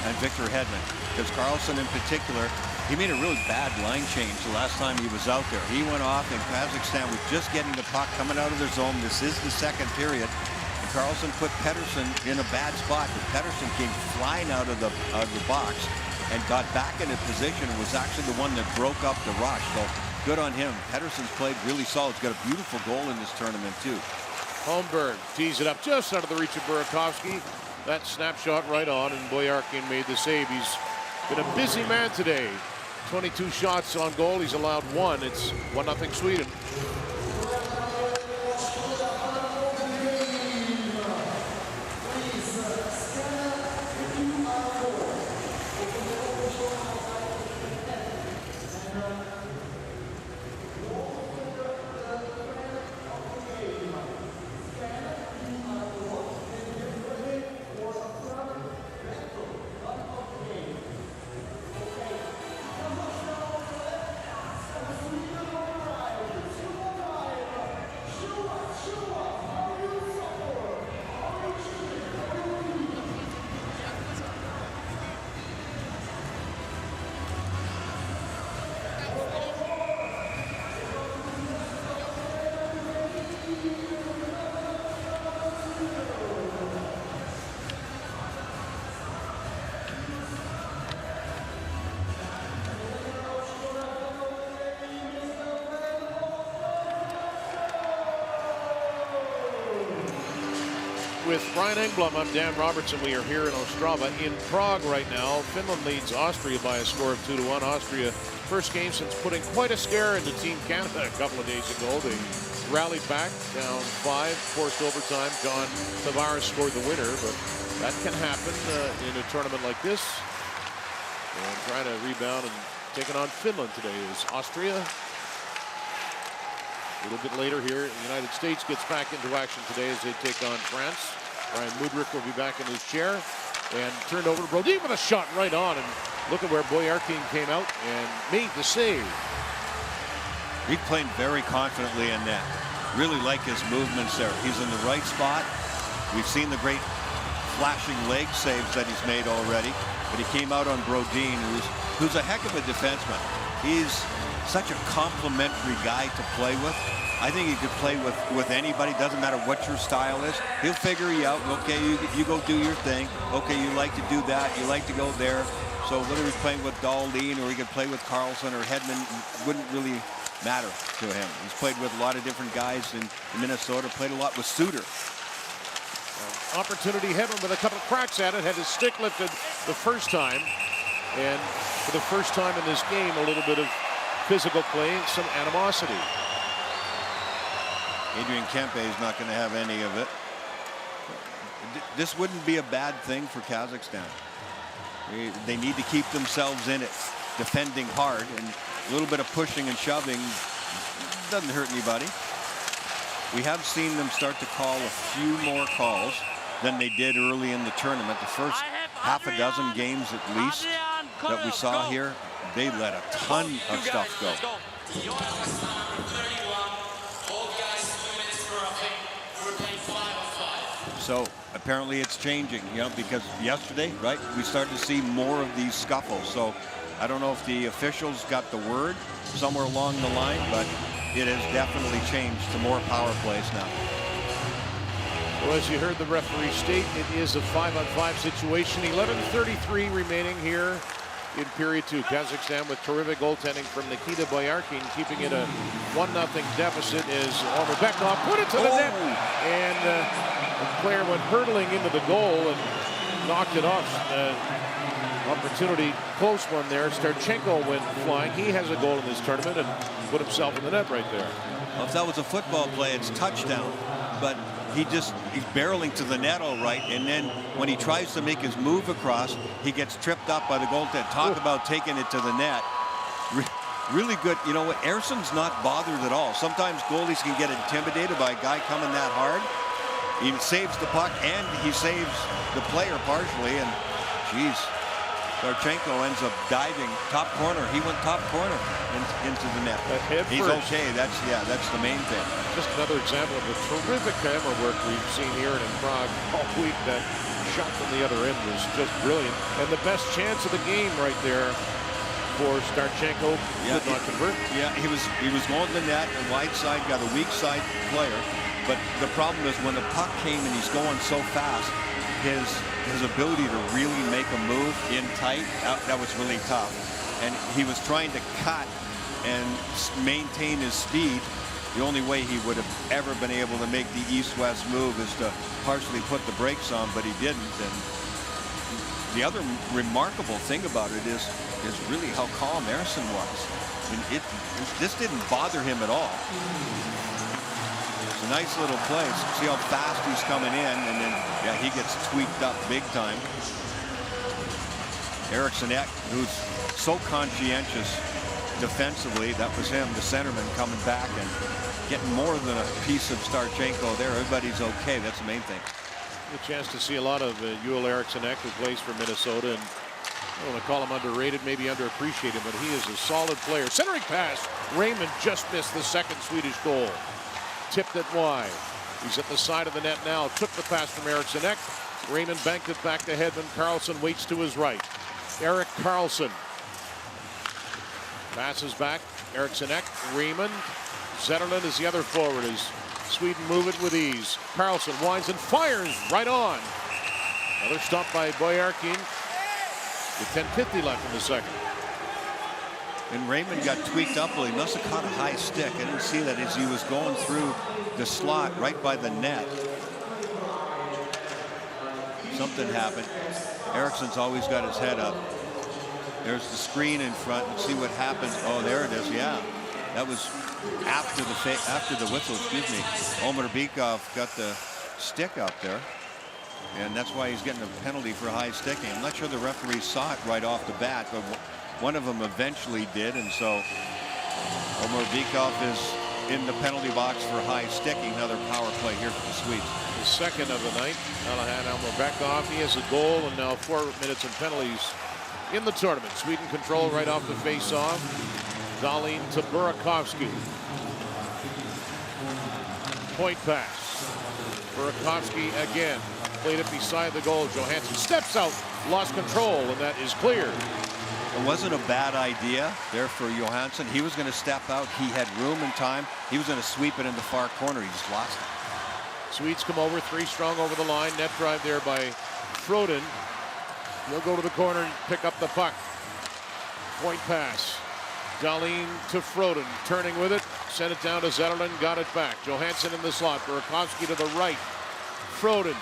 and Victor Hedman, because Carlson in particular, he made a really bad line change the last time he was out there. He went off, and Kazakhstan was just getting the puck coming out of their zone. This is the second period. And Carlson put Pettersson in a bad spot, but Pettersson came flying out of the box and got back into position, and was actually the one that broke up the rush. So good on him. Pettersson's played really solid. He's got a beautiful goal in this tournament too. Holmberg tees it up just out of the reach of Burakovsky. That snapshot right on, and Boyarkin made the save. He's been a busy man today. 22 shots on goal. He's allowed 1. It's 1-0 Sweden. with Brian Engblom. I'm Dan Robertson. We are here in Ostrava in Prague right now. Finland leads Austria by a score of 2-1. Austria, first game since putting quite a scare into Team Canada a couple of days ago. They rallied back, down 5, forced overtime. John Tavares scored the winner, but that can happen in a tournament like this. And trying to rebound and taking on Finland today is Austria. A little bit later here, the United States gets back into action today as they take on France. Brian Mudryk will be back in his chair and turned over to Brody with a shot right on. And look at where Boyarkin came out and made the save. He's playing very confidently in net. Really like his movements there. He's in the right spot. We've seen the great flashing leg saves that he's made already. But he came out on Brodin, who's a heck of a defenseman. He's such a complimentary guy to play with. I think he could play with anybody. Doesn't matter what your style is. He'll figure you out. Okay, you go do your thing. Okay, you like to do that. You like to go there. So whether he's playing with Dahlin or he could play with Carlson or Hedman, wouldn't really matter to him. He's played with a lot of different guys in Minnesota. Played a lot with Suter. Opportunity, Hedman with a couple of cracks at it. Had his stick lifted the first time. And for the first time in this game, a little bit of physical play, some animosity. Adrian Kempe is not going to have any of it. This wouldn't be a bad thing for Kazakhstan. They need to keep themselves in it, defending hard, and a little bit of pushing and shoving doesn't hurt anybody. We have seen them start to call a few more calls than they did early in the tournament. The first half a dozen games at least that we saw here, they let a ton of stuff go. So apparently it's changing, you know, because yesterday, right, we started to see more of these scuffles. So I don't know if the officials got the word somewhere along the line, but it has definitely changed to more power plays now. Well, as you heard the referee state, it is a 5-on-5 situation. 11:33 remaining here in period 2. Kazakhstan with terrific goaltending from Nikita Boyarkin, keeping it a 1-0 deficit is Omar Bekov put it to the net, and the player went hurtling into the goal and knocked it off. Opportunity, close one there. Starchenko went flying. He has a goal in this tournament and put himself in the net right there. Well, if that was a football play, it's touchdown, but he's barreling to the net all right, and then when he tries to make his move across, he gets tripped up by the goaltender. Talk about taking it to the net. Really good. You know what? Ersson's not bothered at all. Sometimes goalies can get intimidated by a guy coming that hard. He saves the puck and he saves the player partially, and geez, Starchenko ends up diving top corner. He went top corner into the net. He's okay. That's the main thing. Just another example of the terrific camera work we've seen here in Prague all week. That shot from the other end was just brilliant. And the best chance of the game right there for Starchenko. Did not convert. Yeah, he was going to the net, and wide side got a weak side player. But the problem is when the puck came and he's going so fast, his ability to really make a move in tight, that was really tough. And he was trying to cut and maintain his speed. The only way he would have ever been able to make the east-west move is to partially put the brakes on, but he didn't. And the other remarkable thing about it is really how calm Ersson was. I mean, this didn't bother him at all. It's a nice little play. See how fast he's coming in, and then yeah, he gets tweaked up big time. Eriksson Ek, who's so conscientious defensively, that was him, the centerman, coming back and getting more than a piece of Starchenko there. Everybody's okay. That's the main thing. A chance to see a lot of Joel Eriksson Ek, who plays for Minnesota, and I don't want to call him underrated, maybe underappreciated, but he is a solid player. Centering pass. Raymond just missed the second Swedish goal. Tipped it wide. He's at the side of the net now. Took the pass from Eriksson Ek. Raymond banked it back to Hedman. Carlson waits to his right. Erik Karlsson passes back. Eriksson Ek. Raymond. Zetterlund is the other forward as Sweden move it with ease. Karlsson winds and fires right on. Another stop by Boyarkin with 10:50 left in the second. And Raymond got tweaked up. Well, he must have caught a high stick. I didn't see that as he was going through the slot right by the net. something happened. Eriksson's always got his head up. There's the screen in front, and see what happens. Oh, there it is. Yeah, that was after the whistle. Excuse me. Omar Bykov got the stick up there, and that's why he's getting a penalty for high sticking. I'm not sure the referee saw it right off the bat, but one of them eventually did, and so Omar Bykov is in the penalty box for high sticking. Another power play here for the Swedes. The second of the night. Alahan Omar Bykov. He has a goal, and now 4 minutes and penalties in the tournament. Sweden control right off the face-off. Dahlin to Burakovsky. Point pass. Burakovsky again. Played it beside the goal. Johansson steps out, lost control, and that is clear. It wasn't a bad idea there for Johansson. He was going to step out. He had room and time. He was going to sweep it in the far corner. He just lost it. Swedes come over, 3 strong over the line. Net drive there by Froden. He'll go to the corner and pick up the puck. Point pass. Dahlin to Froden, turning with it. Sent it down to Zetterlund, got it back. Johansson in the slot. Burakovsky to the right. Froden.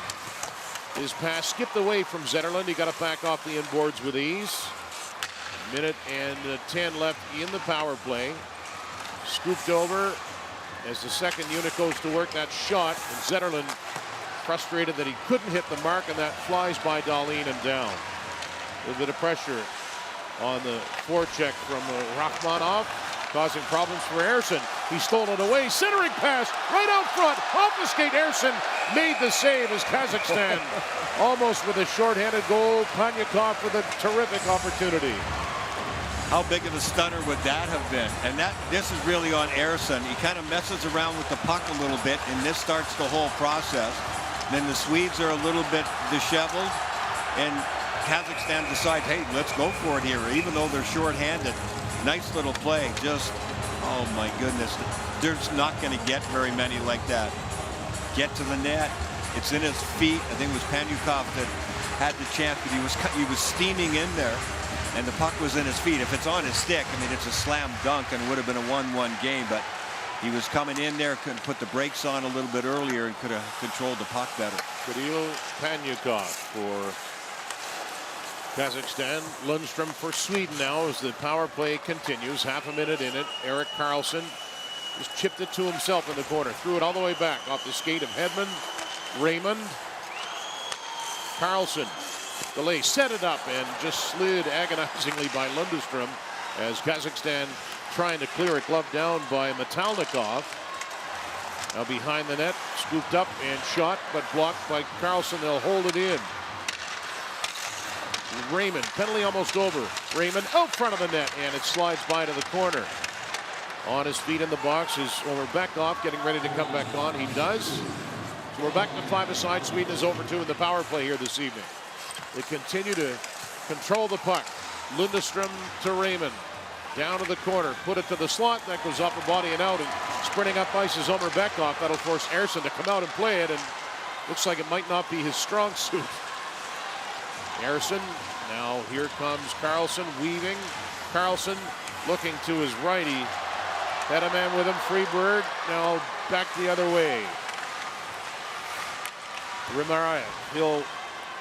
His pass skipped away from Zetterlund. He got it back off the inboards with ease. Minute and 10 left in the power play. Scooped over as the second unit goes to work. That shot, and Zetterlund frustrated that he couldn't hit the mark, and that flies by Dahlin and down. A little bit of pressure on the forecheck from Rachmanov, causing problems for Ersson. He stole it away, centering pass right out front, off the skate. Ersson made the save as Kazakhstan almost with a shorthanded goal. Panyakov with a terrific opportunity. How big of a stunner would that have been? And this is really on Ersson. He kind of messes around with the puck a little bit, and this starts the whole process. Then the Swedes are a little bit disheveled, and Kazakhstan decides, hey, let's go for it here, even though they're shorthanded. Nice little play. Just, oh my goodness, there's not going to get very many like that. Get to the net. It's in his feet. I think it was Panyukov that had the chance, but he was steaming in there, and the puck was in his feet. If it's on his stick, I mean, it's a slam dunk and would have been a 1-1 game, but he was coming in there, could put the brakes on a little bit earlier and could have controlled the puck better. Kirill Panyukov for Kazakhstan. Lundstrom for Sweden now as the power play continues. Half a minute in it. Erik Karlsson just chipped it to himself in the corner. Threw it all the way back off the skate of Hedman. Raymond. Karlsson. Delay set it up and just slid agonizingly by Lundstrom as Kazakhstan trying to clear it. Glove down by Metalnikov. Now behind the net. Scooped up and shot, but blocked by Karlsson. They'll hold it in. Raymond, penalty almost over. Raymond out front of the net, and it slides by to the corner. On his feet in the box is Omar Bykov, getting ready to come back on. He does. So we're back to 5-a-side. Sweden is over 2 in the power play here this evening. They continue to control the puck. Lundstrom to Raymond. Down to the corner. Put it to the slot. That goes off the body and out. And sprinting up ice is Omar Bykov. That'll force Ersson to come out and play it. And looks like it might not be his strong suit. Ersson. Now here comes Karlsson weaving. Karlsson looking to his right. He had a man with him. Freeberg now back the other way. Rimarayev. He'll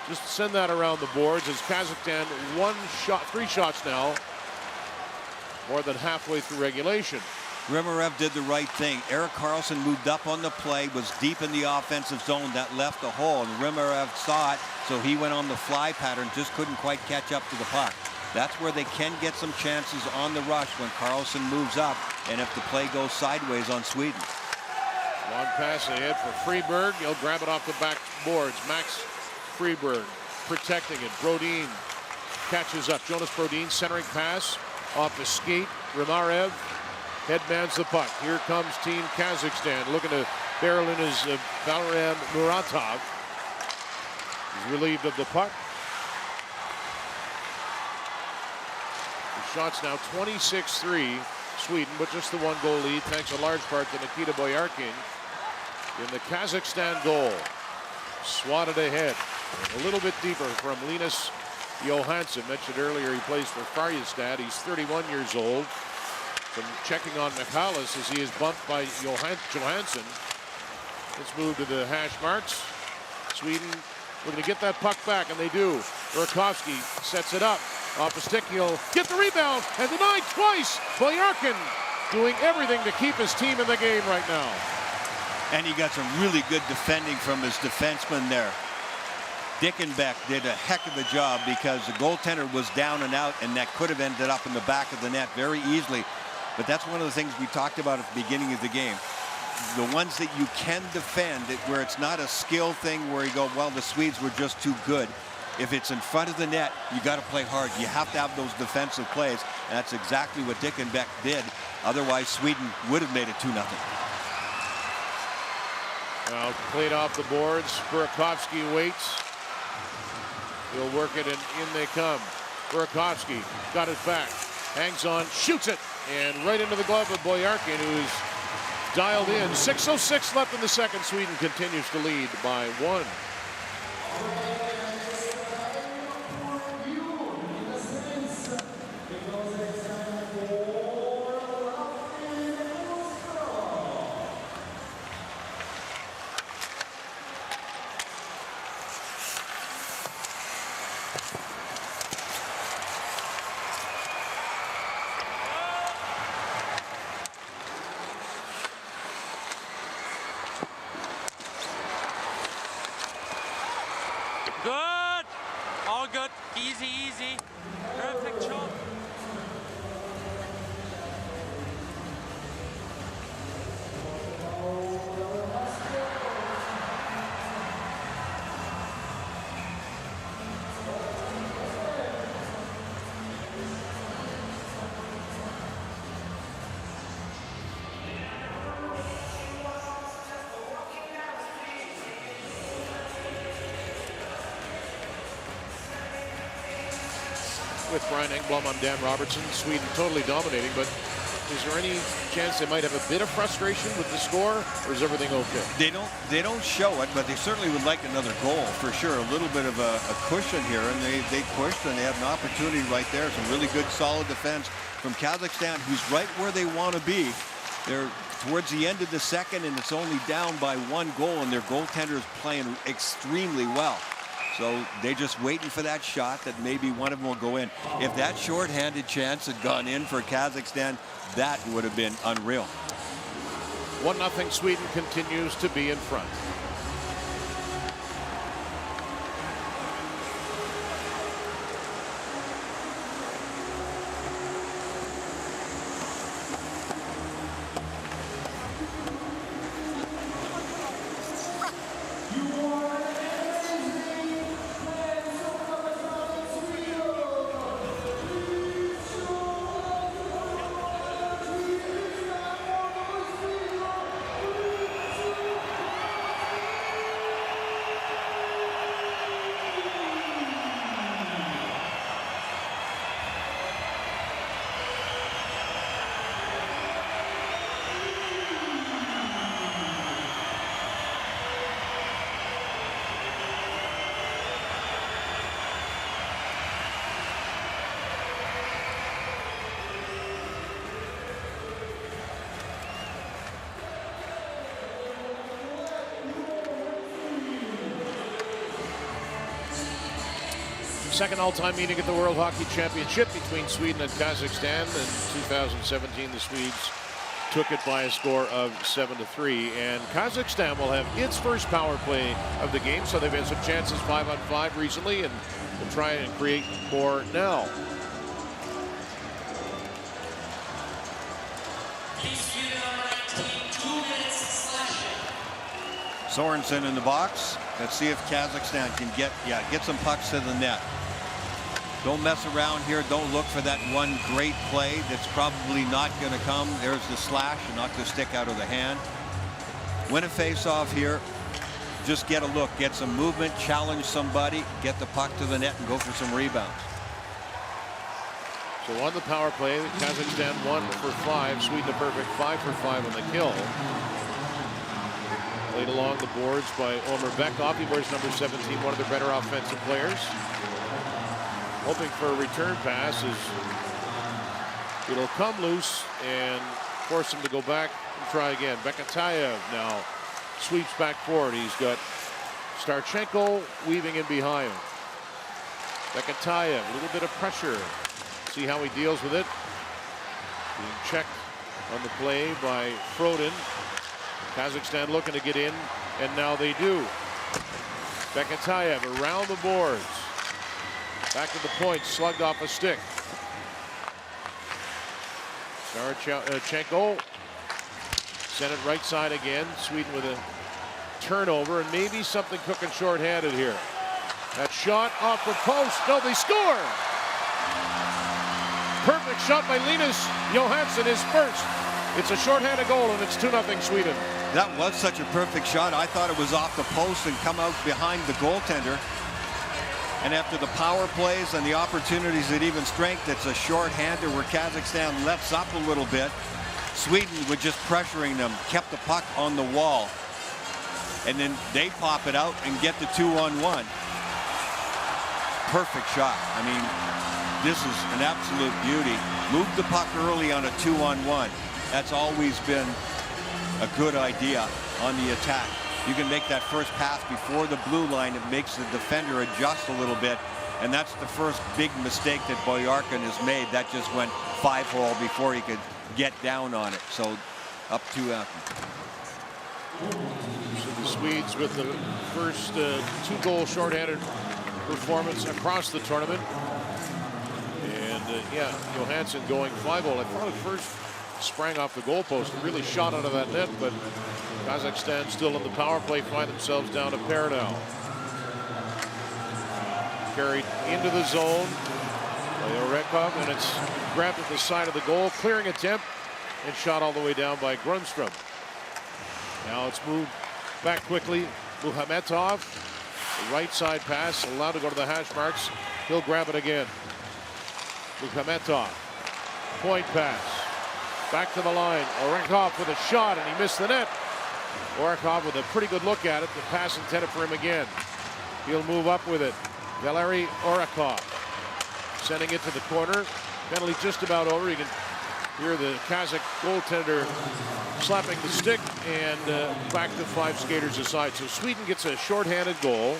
just send that around the boards as Kazakhstan 3 shots now. More than halfway through regulation. Rimarev did the right thing. Erik Karlsson moved up on the play, was deep in the offensive zone. That left a hole, and Rimarev saw it, so he went on the fly pattern, just couldn't quite catch up to the puck. That's where they can get some chances on the rush when Karlsson moves up, and if the play goes sideways on Sweden. Long pass ahead for Freeberg. He'll grab it off the back boards. Max Freeberg protecting it. Brodin catches up. Jonas Brodin centering pass off the skate. Rimarev headmans the puck. Here comes Team Kazakhstan looking to barrel in as Valerian Muratov. He's relieved of the puck. The shot's now 26-3 Sweden, but just the 1-goal lead thanks in large part to Nikita Boyarkin in the Kazakhstan goal. Swatted ahead. And a little bit deeper from Linus Johansson. Mentioned earlier he plays for Färjestad. He's 31 years old. From checking on Michalis as he is bumped by Johansson. Let's move to the hash marks. Sweden looking to get that puck back, and they do. Burakovsky sets it up. Off the stick, he'll get the rebound, and denied twice. Boyarkin doing everything to keep his team in the game right now. And he got some really good defending from his defenseman there. Dickenbeck did a heck of a job because the goaltender was down and out, and that could have ended up in the back of the net very easily. But that's one of the things we talked about at the beginning of the game. The ones that you can defend, where it's not a skill thing where you go, well, the Swedes were just too good. If it's in front of the net, you got to play hard. You have to have those defensive plays, and that's exactly what Dickenbeck did. Otherwise, Sweden would have made it 2-0. Well, played off the boards. Burakovsky waits. He'll work it, and in they come. Burakovsky got it back. Hangs on, shoots it, and right into the glove of Boyarkin, who's dialed in. 6:06 left in the second. Sweden continues to lead by 1. Good. All good. Easy, easy. Perfect shot. With Brian Engblom, I'm Dan Robertson. Sweden totally dominating, but is there any chance they might have a bit of frustration with the score, or is everything okay? They don't show it, but they certainly would like another goal for sure. A little bit of a cushion here, and they pushed, and they have an opportunity right there. Some really good, solid defense from Kazakhstan, who's right where they want to be. They're towards the end of the second, and it's only down by 1 goal, and their goaltender is playing extremely well. So they're just waiting for that shot that maybe one of them will go in. If that shorthanded chance had gone in for Kazakhstan, that would have been unreal. 1-0 Sweden continues to be in front. Second all-time meeting at the World Hockey Championship between Sweden and Kazakhstan. In 2017, the Swedes took it by a score of 7-3. And Kazakhstan will have its first power play of the game, so they've had some chances 5-on-5 recently, and will try and create more now. Sorensen in the box. Let's see if Kazakhstan can get some pucks to the net. Don't mess around here. Don't look for that one great play that's probably not going to come. There's the slash and knock the stick out of the hand. Win a face-off here. Just get a look, get some movement, challenge somebody, get the puck to the net, and go for some rebounds. So on the power play, Kazakhstan 1 for 5. Sweden a perfect 5 for 5 on the kill. Played along the boards by Omer Bekov. He wears number 17, one of their better offensive players. Hoping for a return pass as it'll come loose and force him to go back and try again. Bekatayev now sweeps back forward. He's got Starchenko weaving in behind. Bekatayev, a little bit of pressure. See how he deals with it. Being checked on the play by Frodin. Kazakhstan looking to get in, and now they do. Bekatayev around the boards. Back to the point, slugged off a stick. Starchenko sent it right side again. Sweden with a turnover, and maybe something cooking short-handed here. That shot off the post. No, they score! Perfect shot by Linus Johansson, his first. It's a short-handed goal, and it's 2-0 Sweden. That was such a perfect shot. I thought it was off the post and come out behind the goaltender. And after the power plays and the opportunities at even strength, it's a short-hander where Kazakhstan lets up a little bit. Sweden was just pressuring them, kept the puck on the wall. And then they pop it out and get the 2-on-1. Perfect shot. I mean, this is an absolute beauty. Move the puck early on a 2-on-1. That's always been a good idea on the attack. You can make that first pass before the blue line. It makes the defender adjust a little bit. And that's the first big mistake that Boyarkin has made. That just went 5-hole before he could get down on it. So up 2-0. So the Swedes with the first 2-goal shorthanded performance across the tournament. And yeah, Johansson going 5-hole. I thought at first sprang off the goalpost and really shot out of that net, but Kazakhstan still in the power play, find themselves down a pair now. Carried into the zone by Orekov, and it's grabbed at the side of the goal, clearing attempt, and shot all the way down by Grundstrom. Now it's moved back quickly. Muhametov, the right side pass, allowed to go to the hash marks. He'll grab it again. Muhametov, point pass. Back to the line. Orekov with a shot, and he missed the net. Orekov with a pretty good look at it. The pass intended for him again. He'll move up with it. Valery Orekov sending it to the corner. Penalty just about over. You can hear the Kazakh goaltender slapping the stick, and back to 5 skaters aside. So Sweden gets a shorthanded goal,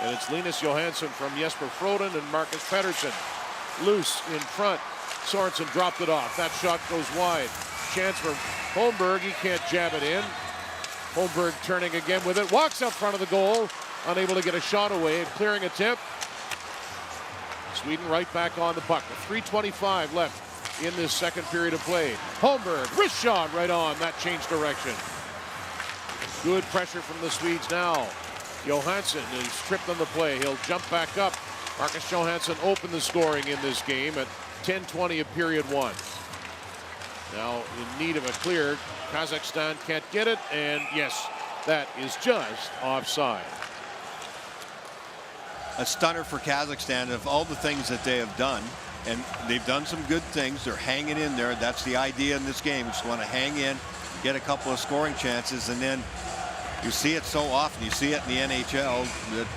and it's Linus Johansson from Jesper Frodin and Marcus Pettersson. Loose in front. Sorensen dropped it off. That shot goes wide. Chance for Holmberg. He can't jab it in. Holmberg turning again with it. Walks up front of the goal. Unable to get a shot away. Clearing attempt. Sweden right back on the puck. 3:25 left in this second period of play. Holmberg, wrist shot right on. That changed direction. Good pressure from the Swedes now. Johansson is tripped on the play. He'll jump back up. Marcus Johansson opened the scoring in this game at 10:20 of period 1. Now in need of a clear. Kazakhstan can't get it, and yes, that is just offside. A stunner for Kazakhstan of all the things that they have done, and they've done some good things. They're hanging in there. That's the idea in this game. You just want to hang in, get a couple of scoring chances, and then you see it so often. You see it in the NHL that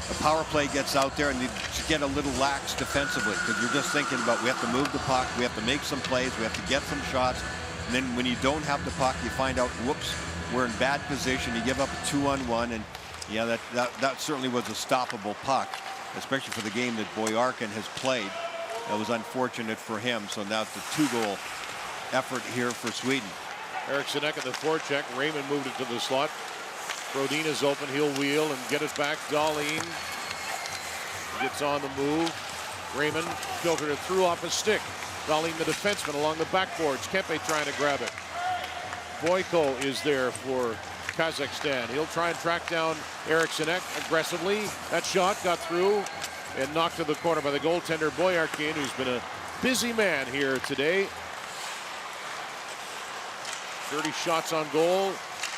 the power play gets out there and you get a little lax defensively because you're just thinking about we have to move the puck, we have to make some plays, we have to get some shots. And then when you don't have the puck, you find out, whoops, we're in bad position. You give up a 2-on-1, and yeah, that certainly was a stoppable puck, especially for the game that Boyarkin has played. That was unfortunate for him. So now it's a 2-goal effort here for Sweden. Eriksson at the forecheck. Raymond moved it to the slot. Brodin is open. He'll wheel and get it back. Dahlin gets on the move. Raymond filtered it through off his stick. Dahlin, the defenseman, along the backboards. Kempe trying to grab it. Boyko is there for Kazakhstan. He'll try and track down Eriksson aggressively. That shot got through and knocked to the corner by the goaltender Boyarkin, who's been a busy man here today. 30 shots on goal.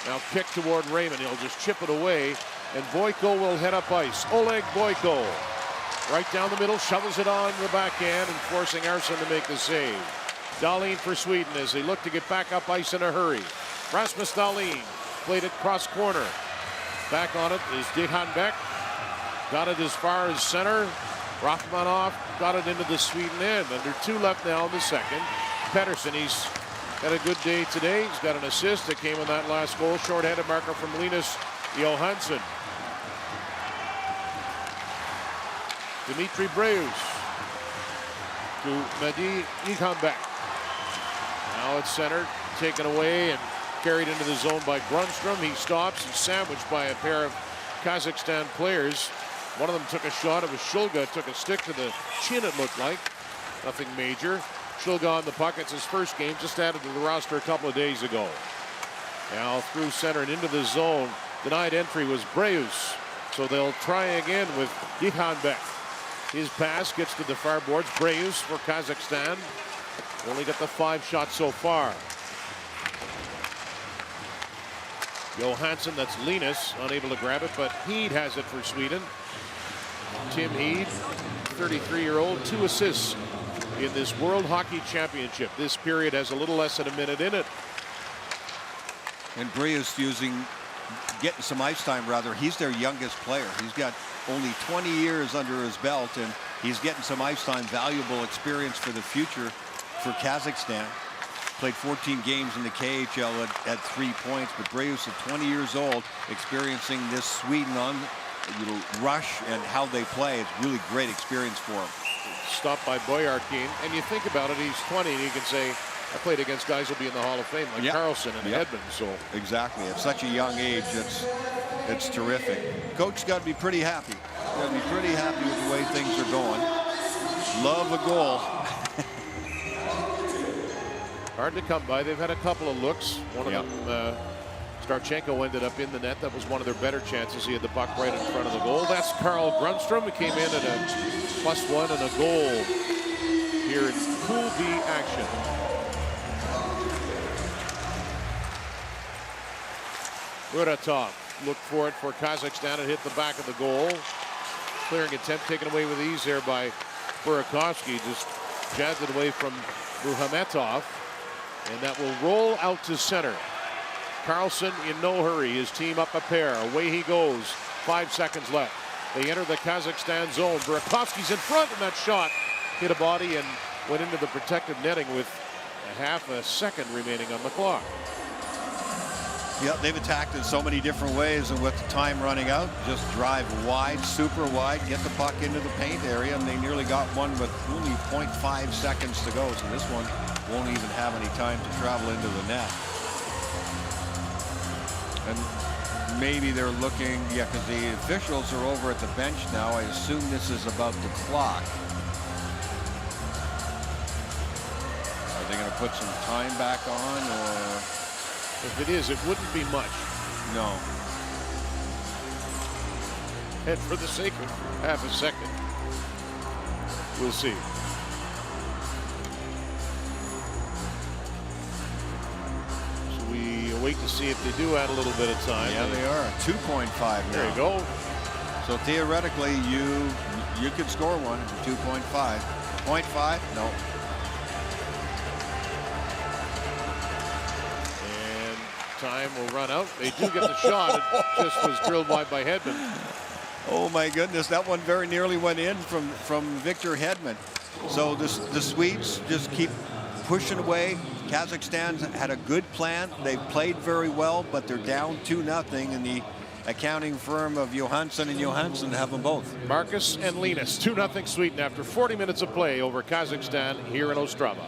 Now kick toward Raymond. He'll just chip it away, and Boyko will head up ice. Oleg Boyko, right down the middle, shovels it on the backhand and forcing Arsson to make the save. Dahlin for Sweden as they look to get back up ice in a hurry. Rasmus Dahlin played it cross corner. Back on it is Dehan Beck. Got it as far as center. Rachmanov got it into the Sweden end. Under 2 left now in the second. Pettersson, he's had a good day today. He's got an assist that came in that last goal. Short-handed marker from Linus Johansson. Dimitri Breus to Mehdi Ikambeck. Now it's centered, taken away and carried into the zone by Grundstrom. He stops. He's sandwiched by a pair of Kazakhstan players. One of them took a shot. It was Shulga. Took a stick to the chin, it looked like. Nothing major. Shulga on the puck. It's his first game, just added to the roster a couple of days ago. Now through center and into the zone. Denied entry was Breus. So they'll try again with Ikambeck. His pass gets to the far boards. Breus for Kazakhstan. Only got the 5 shots so far. Johansson, that's Linus, unable to grab it, but Heed has it for Sweden. Tim Heed, 33-year-old, 2 assists in this World Hockey Championship. This period has a little less than a minute in it. And Breus getting some ice time, rather. He's their youngest player. He's got only 20 years under his belt, and he's getting some ice time, valuable experience for the future for Kazakhstan. Played 14 games in the KHL at 3 points, but Breus at 20 years old, experiencing this Sweden on rush and how they play. It's really great experience for him. Stopped by Boyarkin, and you think about it, he's 20, and you can say, I played against guys who'll be in the Hall of Fame, like Carlson and Hedman. So exactly, at such a young age, it's terrific. Coach's got to be pretty happy. Got to be pretty happy with the way things are going. Love a goal. Hard to come by. They've had a couple of looks. One of them, Starchenko ended up in the net. That was one of their better chances. He had the puck right in front of the goal. That's Carl Grundstrom, who came in at a +1 and a goal here in Pool B action. Muratov looked for it for Kazakhstan. It hit the back of the goal. Clearing attempt taken away with ease there by Burakovsky. Just jabbed it away from Muhametov. And that will roll out to center. Carlson in no hurry. His team up a pair. Away he goes. 5 seconds left. They enter the Kazakhstan zone. Burakovsky's in front, and that shot hit a body and went into the protective netting with a half a second remaining on the clock. Yeah, they've attacked in so many different ways, and with the time running out, just drive wide, super wide, get the puck into the paint area, and they nearly got one with only 0.5 seconds to go. So this one won't even have any time to travel into the net. And maybe they're looking, because the officials are over at the bench now. I assume this is about the clock. Are they going to put some time back on, or? If it is, it wouldn't be much. No. And for the sake of half a second, we'll see. So we wait to see if they do add a little bit of time. Yeah, they are. 2.5 now. There you go. So theoretically, you could score one at 2.5. 0.5? No. Time will run out. They do get the shot. It just was drilled wide by Hedman. Oh my goodness, that one very nearly went in from Victor Hedman. So the Swedes just keep pushing away. Kazakhstan had a good plan. They played very well, but they're down 2-0, and the accounting firm of Johansson and Johansson have them both. Marcus and Linus, 2-0 Sweden after 40 minutes of play over Kazakhstan here in Ostrava.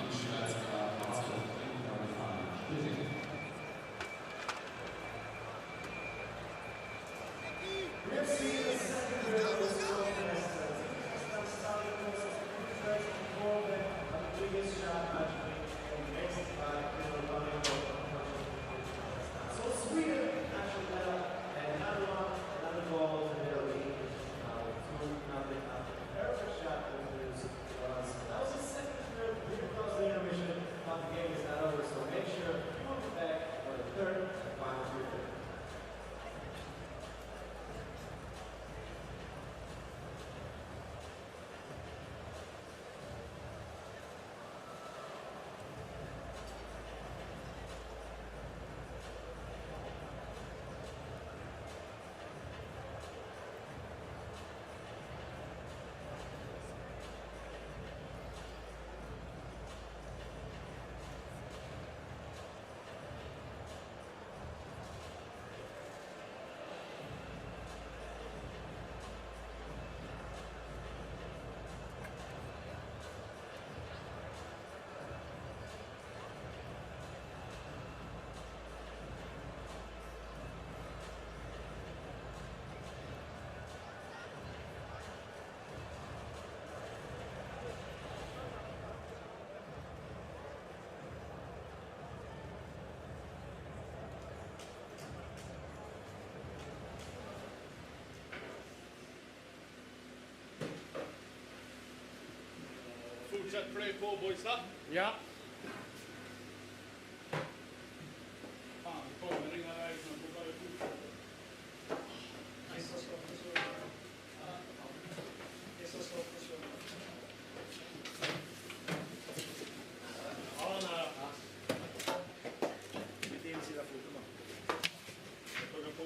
fortsätt play på boysa. Ja. Fan, kommer ringa iväg sen på bara fortsätta. Ja, nära. Lite insida foten bara. Plugga på.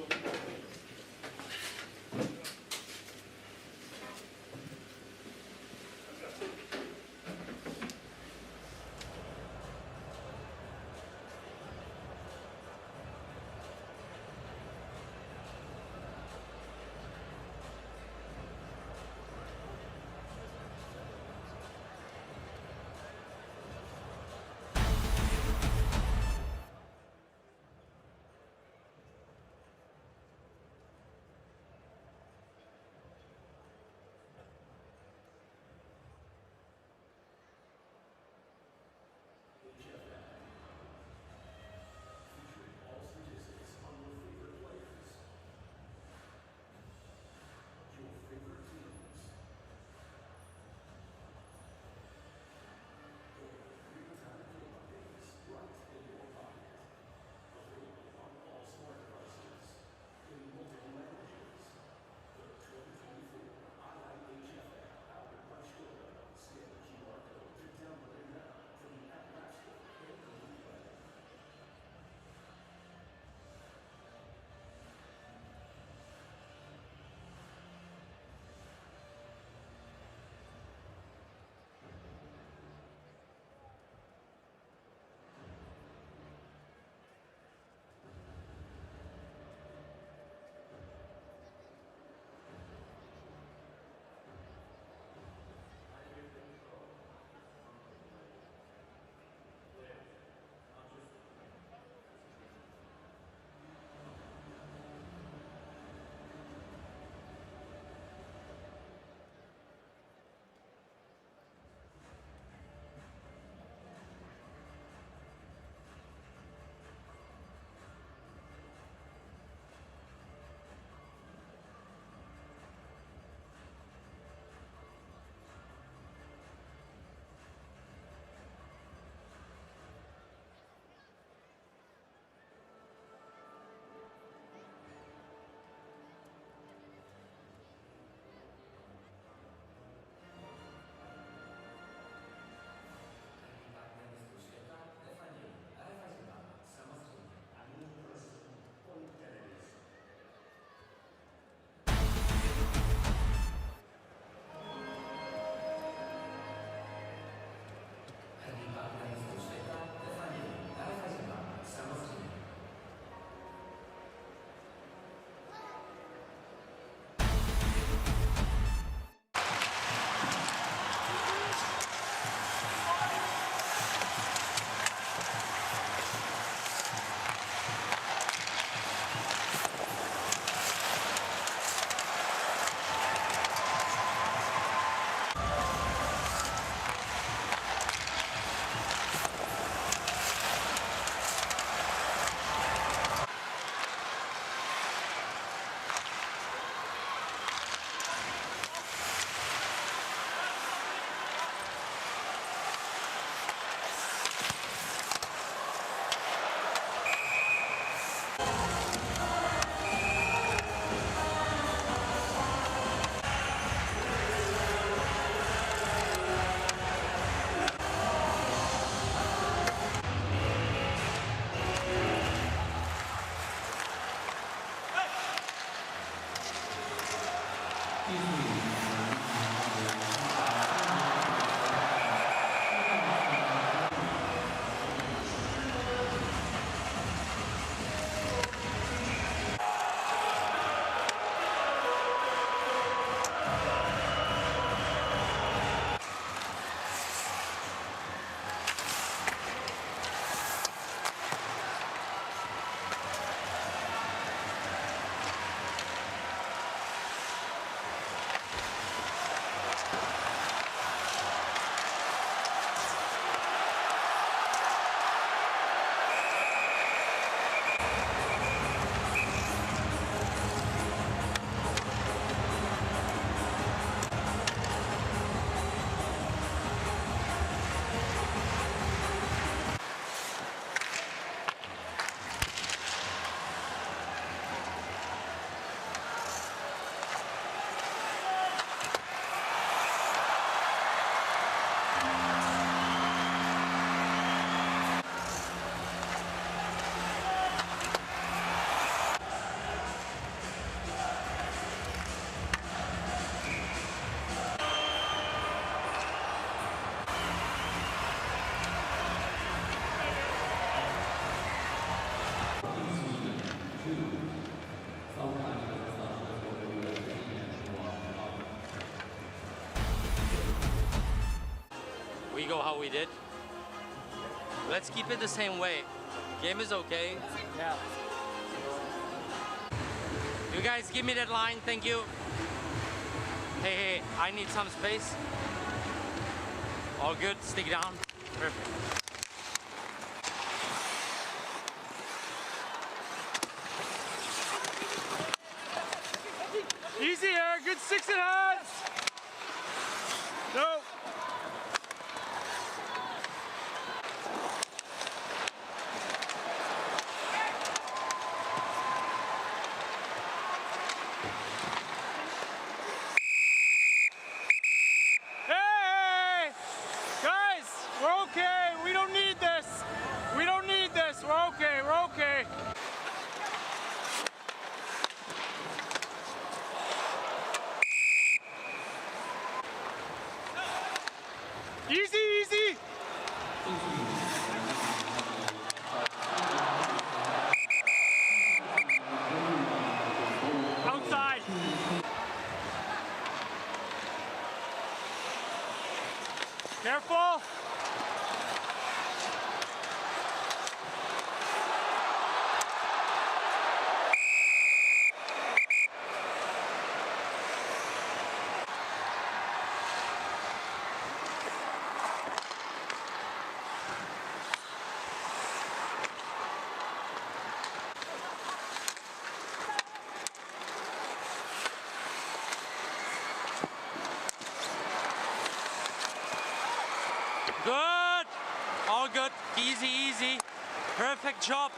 ago how we did. Let's keep it the same way. Game is okay. Yeah. You guys give me that line, thank you. Hey, I need some space. All good, stick down. Perfect. Easy here, good sticks and hands. No. Hey! Guys, we're okay. We don't need this. We don't need this. We're okay. We're okay. Easy, easy. Outside. Careful. Good. All good. Easy, easy. Perfect job.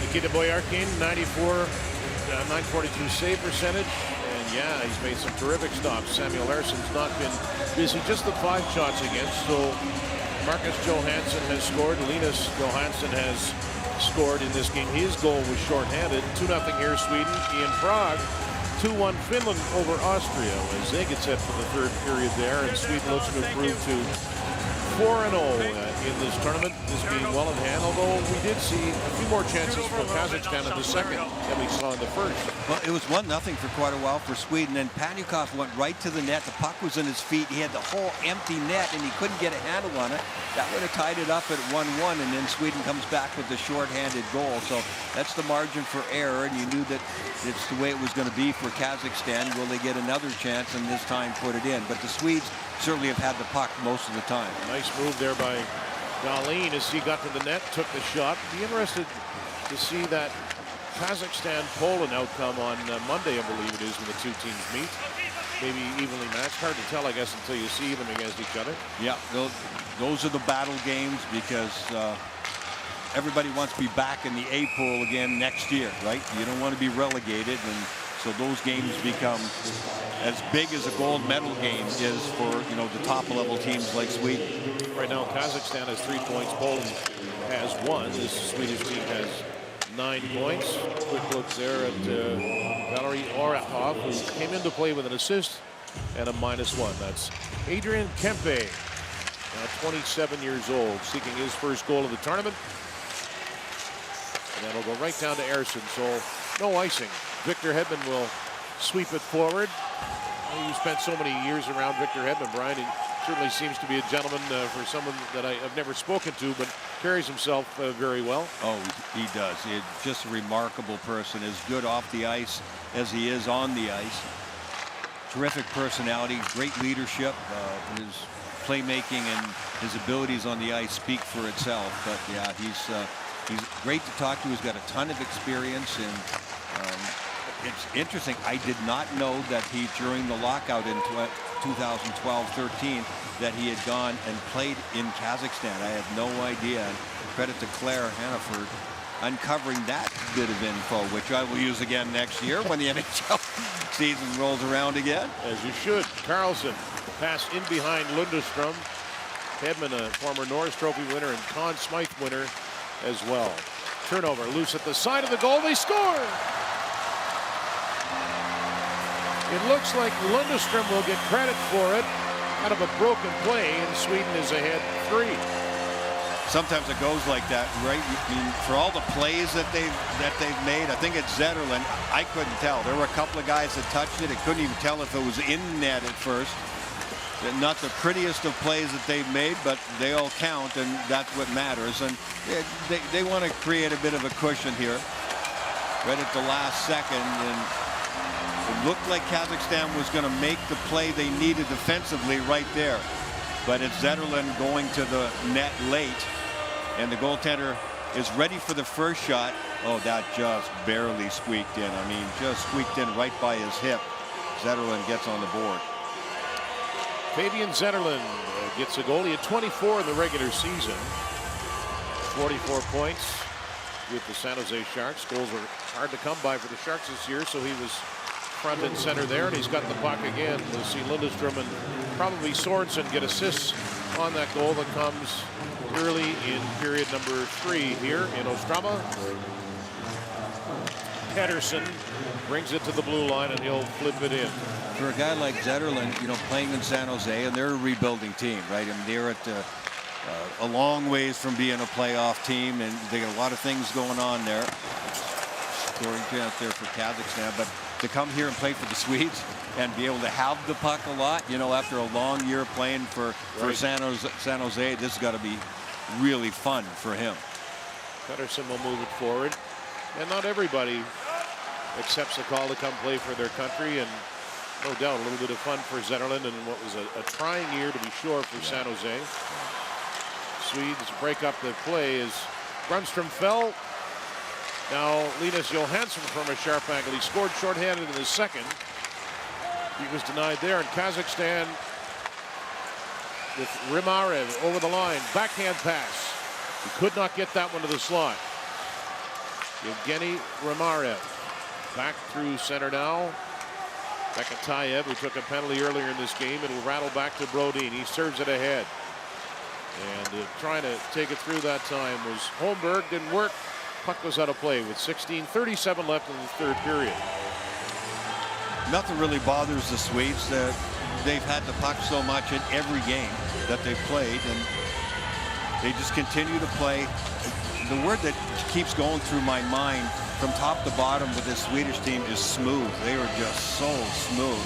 Nikita Boyarkin, 942 save percentage. And yeah, he's made some terrific stops. Samuel Larsson's not been busy, just the 5 shots against. So Marcus Johansson has scored. Linus Johansson has scored in this game. His goal was shorthanded. 2-0 here, Sweden. In Prague, 2-1 Finland over Austria as they get set for the third period there. And Sweden looks to improve to 4-0 in this tournament, this being well in hand, although we did see a few more chances for Kazakhstan in the second than we saw in the first. Well, it was 1-0 for quite a while for Sweden, and Panyukov went right to the net. The puck was in his feet. He had the whole empty net, and he couldn't get a handle on it. That would have tied it up at 1-1, and then Sweden comes back with the short-handed goal. So that's the margin for error, and you knew that it's the way it was going to be for Kazakhstan. Will they get another chance and this time put it in? But the Swedes certainly have had the puck most of the time. Nice move there by Dahlin as he got to the net, took the shot. Be interested to see that Kazakhstan-Poland outcome on Monday, I believe it is, when the two teams meet. Maybe evenly matched. Hard to tell, I guess, until you see them against each other. Yeah, those are the battle games because everybody wants to be back in the A pool again next year, right? You don't want to be relegated, and so those games become as big as a gold medal game is for, you know, the top level teams like Sweden. Right now, Kazakhstan has 3 points. Poland has 1. This Swedish team has 9 points. Quick look there at Valery Orakov, who came into play with an assist and a -1. That's Adrian Kempe, now 27 years old, seeking his first goal of the tournament. And that'll go right down to Ersson, so no icing. Victor Hedman will sweep it forward. You spent so many years around Victor Hedman, Brian. He certainly seems to be a gentleman for someone that I've never spoken to, but carries himself very well. Oh, he does. He's just a remarkable person, as good off the ice as he is on the ice. Terrific personality, great leadership. His playmaking and his abilities on the ice speak for itself. But yeah, he's great to talk to. He's got a ton of experience, and it's interesting. I did not know that he, during the lockout in 2012-13, that he had gone and played in Kazakhstan. I had no idea. And credit to Claire Hannaford uncovering that bit of info, which I will use again next year when the NHL season rolls around again. As you should. Carlson, pass in behind Lundestrom. Hedman, a former Norris Trophy winner and Conn Smythe winner as well. Turnover, loose at the side of the goal. They score! It looks like Lundestrom will get credit for it out of a broken play, and Sweden is ahead 3. Sometimes it goes like that, right? I mean, for all the plays that they've made, I think it's Zetterlund. I couldn't tell. There were a couple of guys that touched it. I couldn't even tell if it was in net at first. Not the prettiest of plays that they've made, but they all count, and that's what matters. And they want to create a bit of a cushion here, right at the last second. And it looked like Kazakhstan was going to make the play they needed defensively right there. But it's Zetterlund going to the net late, and the goaltender is ready for the first shot. Oh, that just barely squeaked in. I mean, just squeaked in right by his hip. Zetterlund gets on the board. Fabian Zetterlund gets a goal. He had 24 in the regular season. 44 points with the San Jose Sharks. Goals were hard to come by for the Sharks this year, so he was front and center there, and he's got the puck again. We'll see Lindestrom and probably Sorensen get assists on that goal that comes early in period number 3 here in Ostrava. Pedersen brings it to the blue line, and he'll flip it in. For a guy like Zetterlund, you know, playing in San Jose, and they're a rebuilding team, right? I mean, they're at a long ways from being a playoff team, and they got a lot of things going on there. Scoring chance there for Kazakhstan, but to come here and play for the Swedes and be able to have the puck a lot, you know, after a long year playing for San Jose, this has got to be really fun for him. Pedersen will move it forward, and not everybody accepts the call to come play for their country, and no doubt a little bit of fun for Zetterlund in what was a trying year to be sure for San Jose. Swedes break up the play as Grundstrom fell. Now Linus Johansson from a sharp angle. He scored shorthanded in the second. He was denied there, and Kazakhstan with Rimarev over the line. Backhand pass. He could not get that one to the slot. Evgeny Rimarev back through center now. Bekatayev, who took a penalty earlier in this game, it'll rattle back to Brodin. He serves it ahead. And trying to take it through that time was Holmberg. Didn't work. Puck was out of play with 16:37 left in the third period. Nothing really bothers the Swedes. They've had the puck so much in every game that they've played, and they just continue to play. The word that keeps going through my mind from top to bottom with this Swedish team is smooth. They were just so smooth.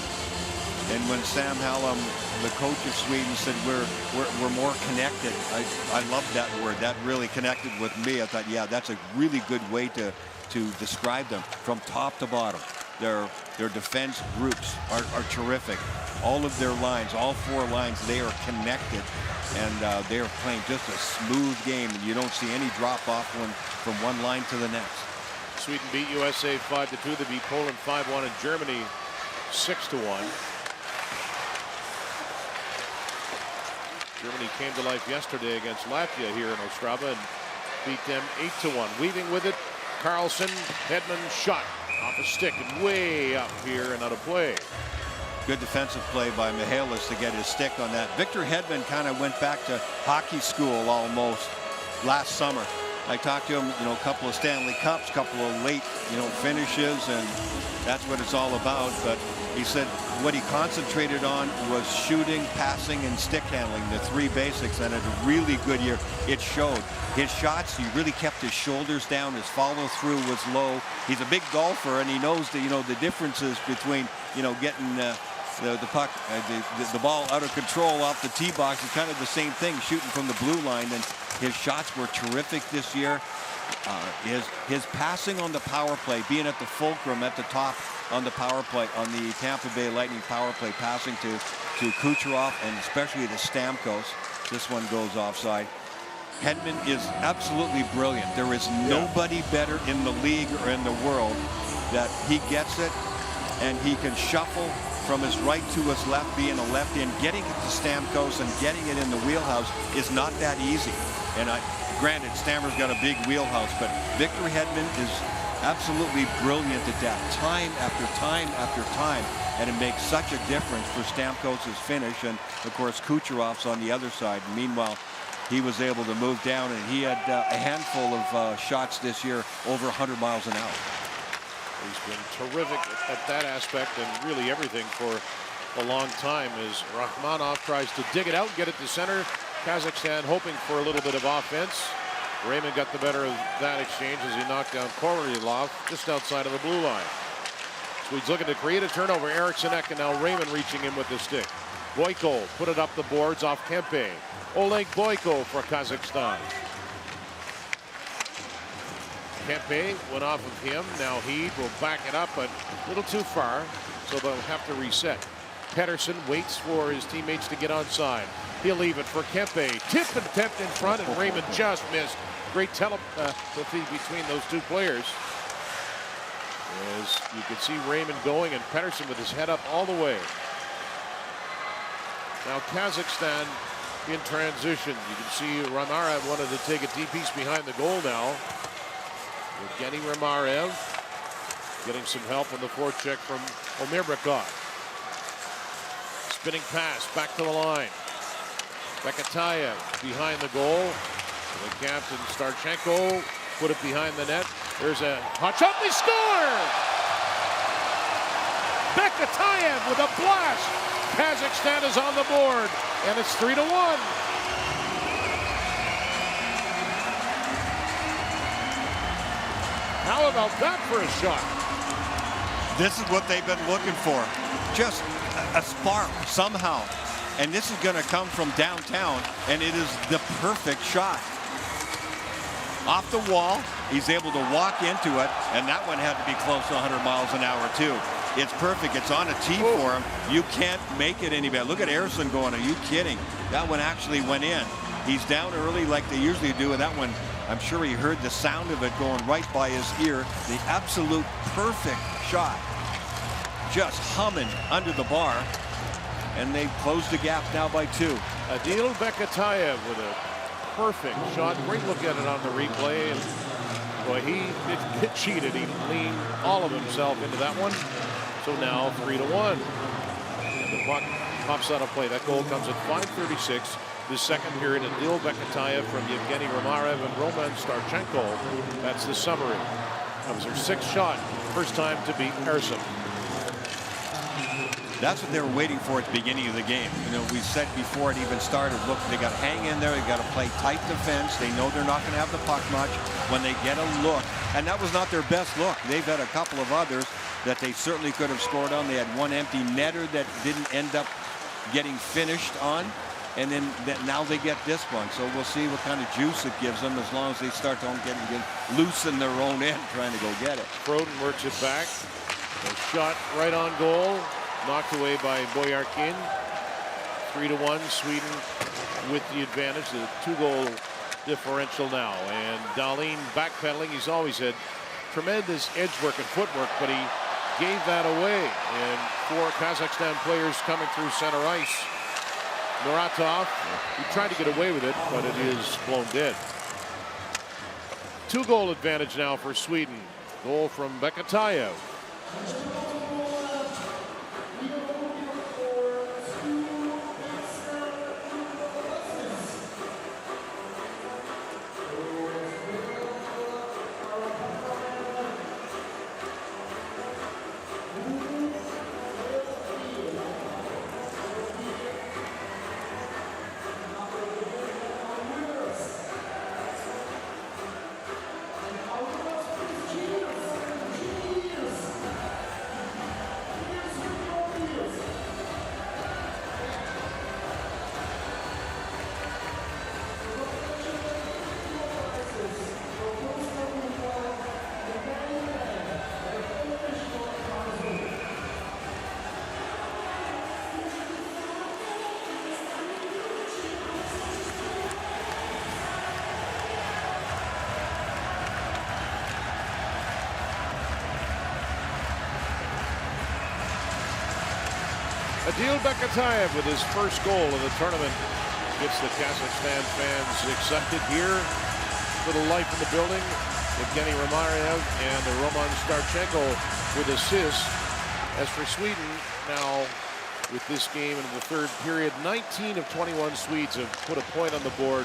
And when Sam Hallam, the coach of Sweden, said we're more connected, I love that word. That really connected with me. I thought, yeah, that's a really good way to describe them from top to bottom. Their defense groups are terrific. All of their lines, all 4 lines, they are connected, and they are playing just a smooth game, and you don't see any drop off from one line to the next. Sweden beat USA 5-2. They beat Poland 5-1 and Germany 6-1. Germany came to life yesterday against Latvia here in Ostrava and beat them 8-1. Weaving with it, Carlson, Hedman shot off a stick and way up here and out of play. Good defensive play by Mihalis to get his stick on that. Victor Hedman kind of went back to hockey school almost last summer. I talked to him, you know, a couple of Stanley Cups, couple of late, you know, finishes, and that's what it's all about. But he said what he concentrated on was shooting, passing, and stick handling, the 3 basics, and had a really good year. It showed. His shots, he really kept his shoulders down. His follow through was low. He's a big golfer, and he knows the, you know, the differences between, you know, getting the puck, the ball out of control off the tee box is kind of the same thing, shooting from the blue line. And his shots were terrific this year. His passing on the power play, being at the fulcrum at the top on the power play, on the Tampa Bay Lightning power play, passing to Kucherov and especially to Stamkos. This one goes offside. Hedman is absolutely brilliant. There is nobody better in the league or in the world that he gets it, and he can shuffle from his right to his left, being a left end, getting it to Stamkos and getting it in the wheelhouse is not that easy. And granted, Stammer's got a big wheelhouse, but Victor Hedman is absolutely brilliant at that, time after time after time, and it makes such a difference for Stamkos' finish. And of course, Kucherov's on the other side. Meanwhile, he was able to move down, and he had a handful of shots this year over 100 miles an hour. He's been terrific at that aspect and really everything for a long time as Rachmanov tries to dig it out, get it to center. Kazakhstan hoping for a little bit of offense. Raymond got the better of that exchange as he knocked down Koryalov just outside of the blue line. Swedes looking to create a turnover. Eriksson Ek, and now Raymond reaching in with the stick. Boyko put it up the boards off Kempe. Oleg Boyko for Kazakhstan. Kempe went off of him. Now he will back it up, but a little too far, so they'll have to reset. Pedersen waits for his teammates to get onside. He'll leave it for Kempe. Tip and tapped in front, and Raymond just missed. Great telepathy between those 2 players. As you can see Raymond going, and Pedersen with his head up all the way. Now Kazakhstan in transition. You can see Ramarev wanted to take a deep piece behind the goal now. Evgeny Ramarev getting some help on the forecheck from Omirbakov. Spinning pass back to the line. Bekatayev behind the goal. The captain Starchenko put it behind the net. There's a hot shot. They score! Bekatayev with a blast. Kazakhstan is on the board, and it's 3-1. How about that for a shot? This is what they've been looking for. Just a spark somehow. And this is going to come from downtown, and it is the perfect shot. Off the wall, he's able to walk into it, and that one had to be close to 100 miles an hour too. It's perfect. It's on a tee for him. You can't make it any better. Look at Ersson going. Are you kidding? That one actually went in. He's down early like they usually do, and that one, I'm sure he heard the sound of it going right by his ear. The absolute perfect shot. Just humming under the bar, and they've closed the gap now by 2. Adil Bekatayev with a perfect shot. Great look at it on the replay. And boy, he cheated. He leaned all of himself into that one. So now 3-1. And the puck pops out of play. That goal comes at 5:36. The second period. Adil Bekatayev from Evgeny Ramarev and Roman Starchenko. That's the summary. That was their 6th shot. First time to beat Ersson. That's what they were waiting for at the beginning of the game. You know, we said before it even started, look, they got to hang in there. They got to play tight defense. They know they're not going to have the puck much when they get a look. And that was not their best look. They've had a couple of others that they certainly could have scored on. They had one empty netter that didn't end up getting finished on. And then now they get this one. So we'll see what kind of juice it gives them as long as they start to get loose in their own end trying to go get it. Croton works it back. A shot right on goal. Knocked away by Boyarkin. 3-1. Sweden with the advantage. The 2-goal differential now. And Dahlin backpedaling. He's always had tremendous edge work and footwork, but he gave that away. And 4 Kazakhstan players coming through center ice. Muratov, he tried to get away with it, but it is blown dead. 2-goal advantage now for Sweden. Goal from Bekatayev. Adil Bekatayev with his first goal of the tournament gets the Kazakhstan fans excited here. Little life in the building. Evgeny Ramarev and Roman Starchenko with assists. As for Sweden, now with this game in the 3rd period, 19 of 21 Swedes have put a point on the board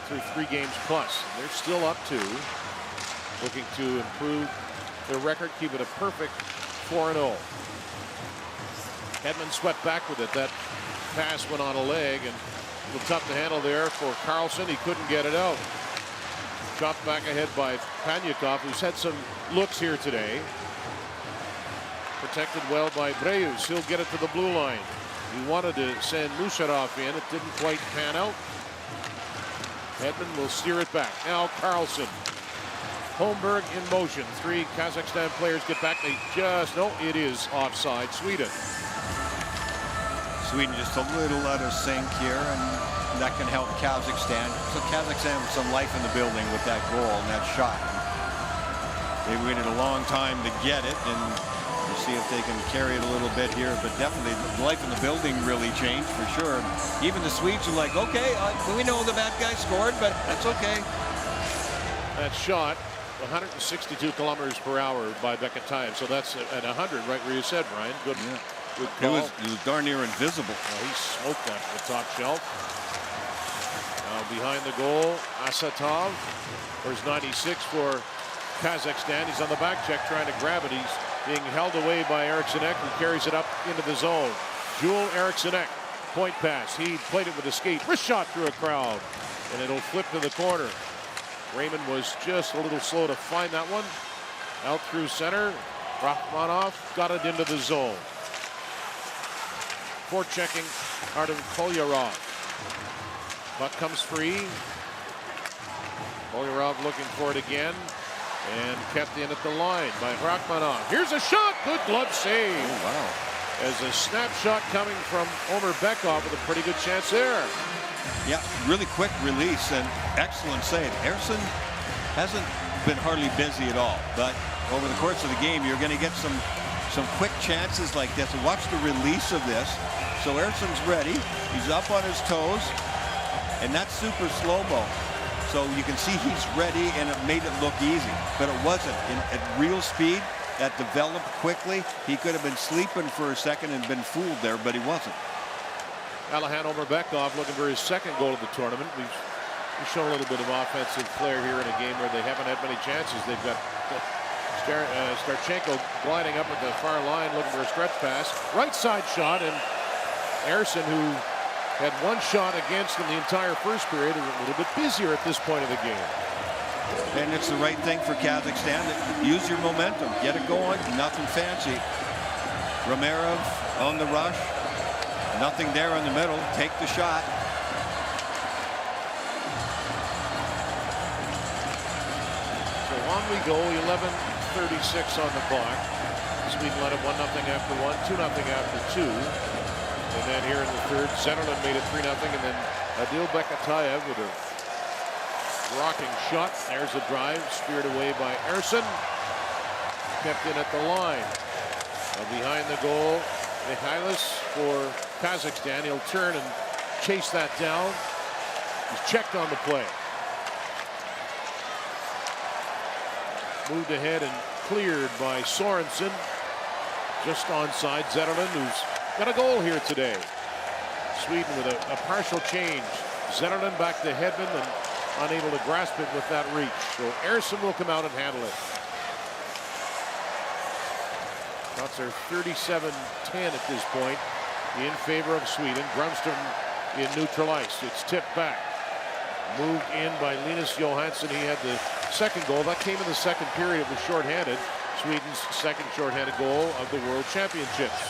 through 3 games plus. They're still up 2, looking to improve their record, keep it a perfect 4-0. Hedman swept back with it. That pass went on a leg, and a little tough to handle there for Carlson. He couldn't get it out. Chopped back ahead by Panyakov, who's had some looks here today. Protected well by Breus. He'll get it to the blue line. He wanted to send Musharov in. It didn't quite pan out. Hedman will steer it back. Now Carlson. Holmberg in motion. 3 Kazakhstan players get back. They just, no, it is offside. Sweden. Sweden just a little out of sync here, and that can help Kazakhstan. So Kazakhstan with some life in the building with that goal and that shot. They waited a long time to get it, and We'll see if they can carry it a little bit here, but definitely the life in the building really changed for sure. Even the Swedes are like, okay, we know the bad guy scored, but that's okay. That shot, 162 kilometers per hour by Bekatayev. So that's at 100, right where you said, Brian. Good, good call. It was darn near invisible. He smoked that from the top shelf. Now behind the goal, Asatov. There's 96 for Kazakhstan. He's on the back check trying to grab it. He's being held away by Erikssonek, who carries it up into the zone. Joel Erikssonek, point pass. He played it with a skate. Wrist shot through a crowd, and it'll flip to the corner. Raymond was just a little slow to find that one. Out through center. Rachmanov got it into the zone. Forechecking Artem Kolyarov. Puck comes free. Kolyarov looking for it again. And kept in at the line by Rachmanov. Here's a shot. Good glove save. Oh, wow. As a snapshot coming from Omer Bekov with a pretty good chance there. Yeah, really quick release and excellent save. Ersson hasn't been hardly busy at all, but over the course of the game, you're going to get some quick chances like this. And watch the release of this. So Ersson's ready. He's up on his toes, and that's super slow-mo. So you can see he's ready, and it made it look easy, but it wasn't. At real speed, that developed quickly. He could have been sleeping for a second and been fooled there, but he wasn't. Alahan Omerbekov looking for his second goal of the tournament. We've shown a little bit of offensive flair here in a game where they haven't had many chances. They've got Starchenko gliding up at the far line looking for a stretch pass. Right side shot, and Ersson, who had one shot against in the entire first period, is a little bit busier at this point of the game. And it's the right thing for Kazakhstan. Use your momentum. Get it going. Nothing fancy. Romerov on the rush. Nothing there in the middle. Take the shot. So on we go. 11:36 on the clock. Sweden led it 1-0 after 1, 2-0 after 2. And then here in the third, Zetterlund made it 3-0, and then Adil Bekatayev with a rocking shot. There's a drive, speared away by Ersson. Kept in at the line. Now behind the goal, Mikhailis for Kazakhstan. He'll turn and chase that down. He's checked on the play. Moved ahead and cleared by Sorensen. Just onside Zetterlund, who's got a goal here today. Sweden with a partial change. Zetterlund back to Hedman and unable to grasp it with that reach. So Ersson will come out and handle it. Shots are 37-10 at this point in favor of Sweden. Grumstrom in neutral ice. It's tipped back. Moved in by Linus Johansson. He had the second goal. That came in the second period. It was shorthanded. Sweden's second shorthanded goal of the World Championships.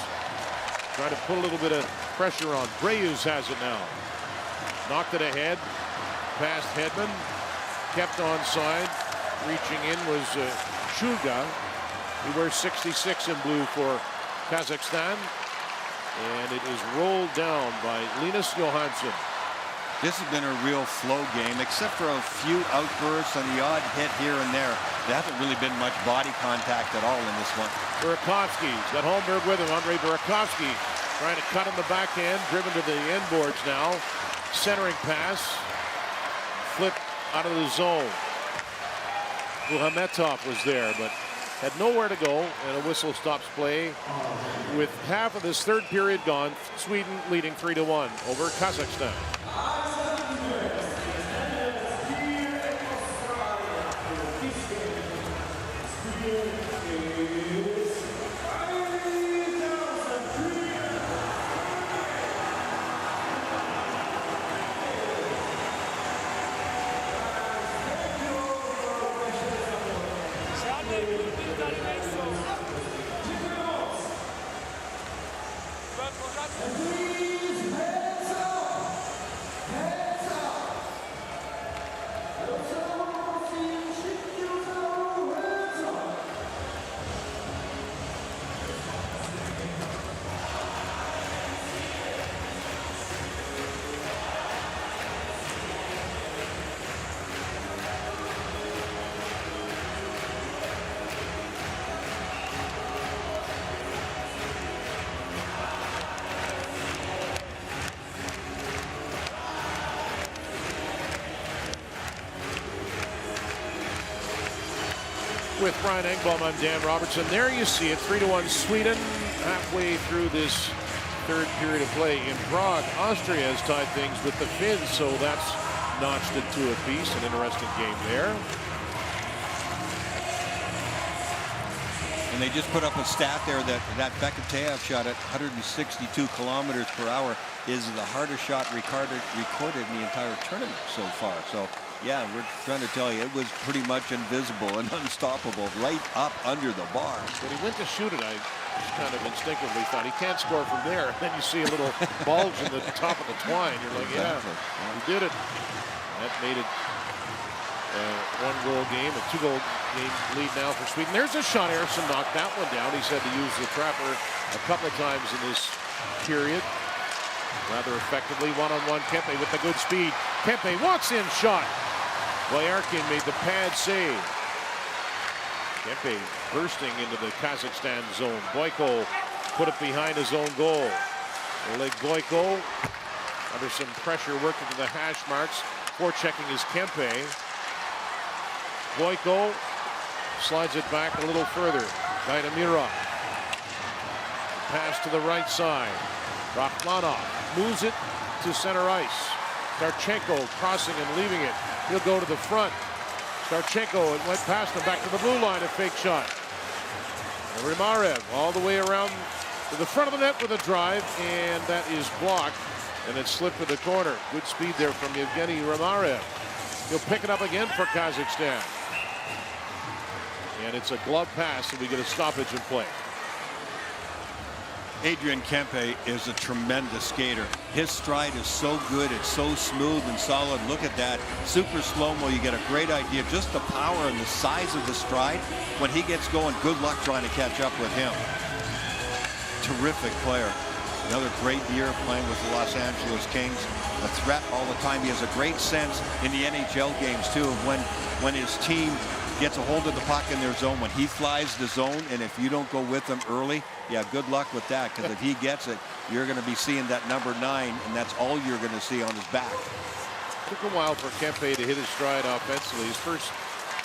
Trying to put a little bit of pressure on. Breus has it now. Knocked it ahead. Past Hedman. Kept onside. Reaching in was Shulga. He wears 66 in blue for Kazakhstan. And it is rolled down by Linus Johansson. This has been a real flow game, except for a few outbursts and the odd hit here and there. There hasn't really been much body contact at all in this one. Burakovsky's got Holmberg with him. Andrei Burakovsky trying to cut in the backhand, driven to the end boards now. Centering pass. Flip out of the zone. Muhametov was there, but had nowhere to go, and a whistle stops play. With half of this third period gone, Sweden leading 3-1 over Kazakhstan. with Brian Engblom, I'm Dan Robertson. There you see it, 3-1 Sweden, halfway through this third period of play. In Prague, Austria has tied things with the Finns, so that's notched it to a piece. An interesting game there. And they just put up a stat there that Bekateev shot at 162 kilometers per hour is the hardest shot recorded in the entire tournament so far. So, yeah, we're trying to tell you, it was pretty much invisible and unstoppable right up under the bar. When he went to shoot it, I just kind of instinctively thought he can't score from there. And then you see a little bulge in the top of the twine. You're like, yeah, he did it. That made it a 1-goal game, a 2-goal game lead now for Sweden. There's a shot. Eriksson knocked that one down. He said to use the trapper a couple of times in this period. Rather effectively, one-on-one. Kempe with the good speed. Kempe walks in shot. Boyarkin made the pad save. Kempe bursting into the Kazakhstan zone. Boyko put it behind his own goal. Oleg Boyko under some pressure working to the hash marks. Forechecking is Kempe. Boyko slides it back a little further. Daidamirov. Pass to the right side. Rachmanov moves it to center ice. Starchenko crossing and leaving it. He'll go to the front. Starchenko, it went past him back to the blue line, a fake shot. And Rimarev all the way around to the front of the net with a drive, and that is blocked, and it slipped to the corner. Good speed there from Yevgeny Rimarev. He'll pick it up again for Kazakhstan. And it's a glove pass, and we get a stoppage in play. Adrian Kempe is a tremendous skater. His stride is so good. It's so smooth and solid. Look at that. Super slow-mo. You get a great idea. Just the power and the size of the stride. When he gets going, good luck trying to catch up with him. Terrific player. Another great year playing with the Los Angeles Kings. A threat all the time. He has a great sense in the NHL games, too, of when his team gets a hold of the puck in their zone, when he flies the zone, and if you don't go with him early, yeah, good luck with that, because if he gets it, you're going to be seeing that number 9, and that's all you're going to see on his back. Took a while for Kempe to hit his stride offensively. His first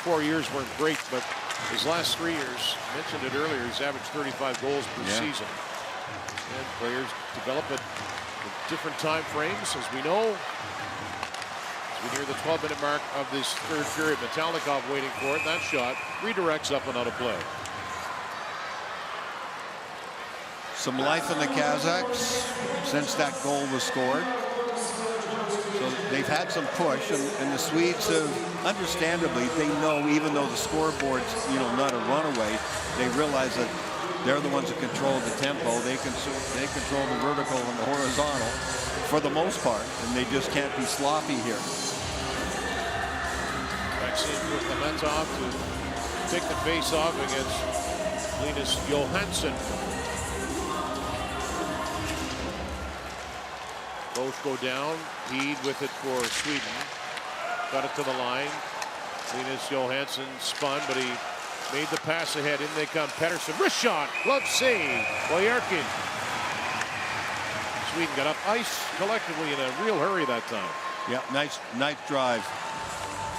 4 years weren't great, but his last 3 years, mentioned it earlier, he's averaged 35 goals per season. And players develop at different time frames, as we know. We near the 12-minute mark of this third period. Metalnikov waiting for it. That shot redirects up and out of play. Some life in the Kazakhs since that goal was scored. So they've had some push, and the Swedes have, understandably, they know, even though the scoreboard's, not a runaway, they realize that they're the ones that control the tempo. They control the vertical and the horizontal for the most part, and they just can't be sloppy here. Maxime with Lamentov to take the face off against Linus Johansson. Both go down. Heed with it for Sweden. Got it to the line. Linus Johansson spun, but he made the pass ahead. In they come. Pettersson. Wrist shot. Glove save. Boyarkin. Sweden got up ice collectively in a real hurry that time. Yeah, nice drive.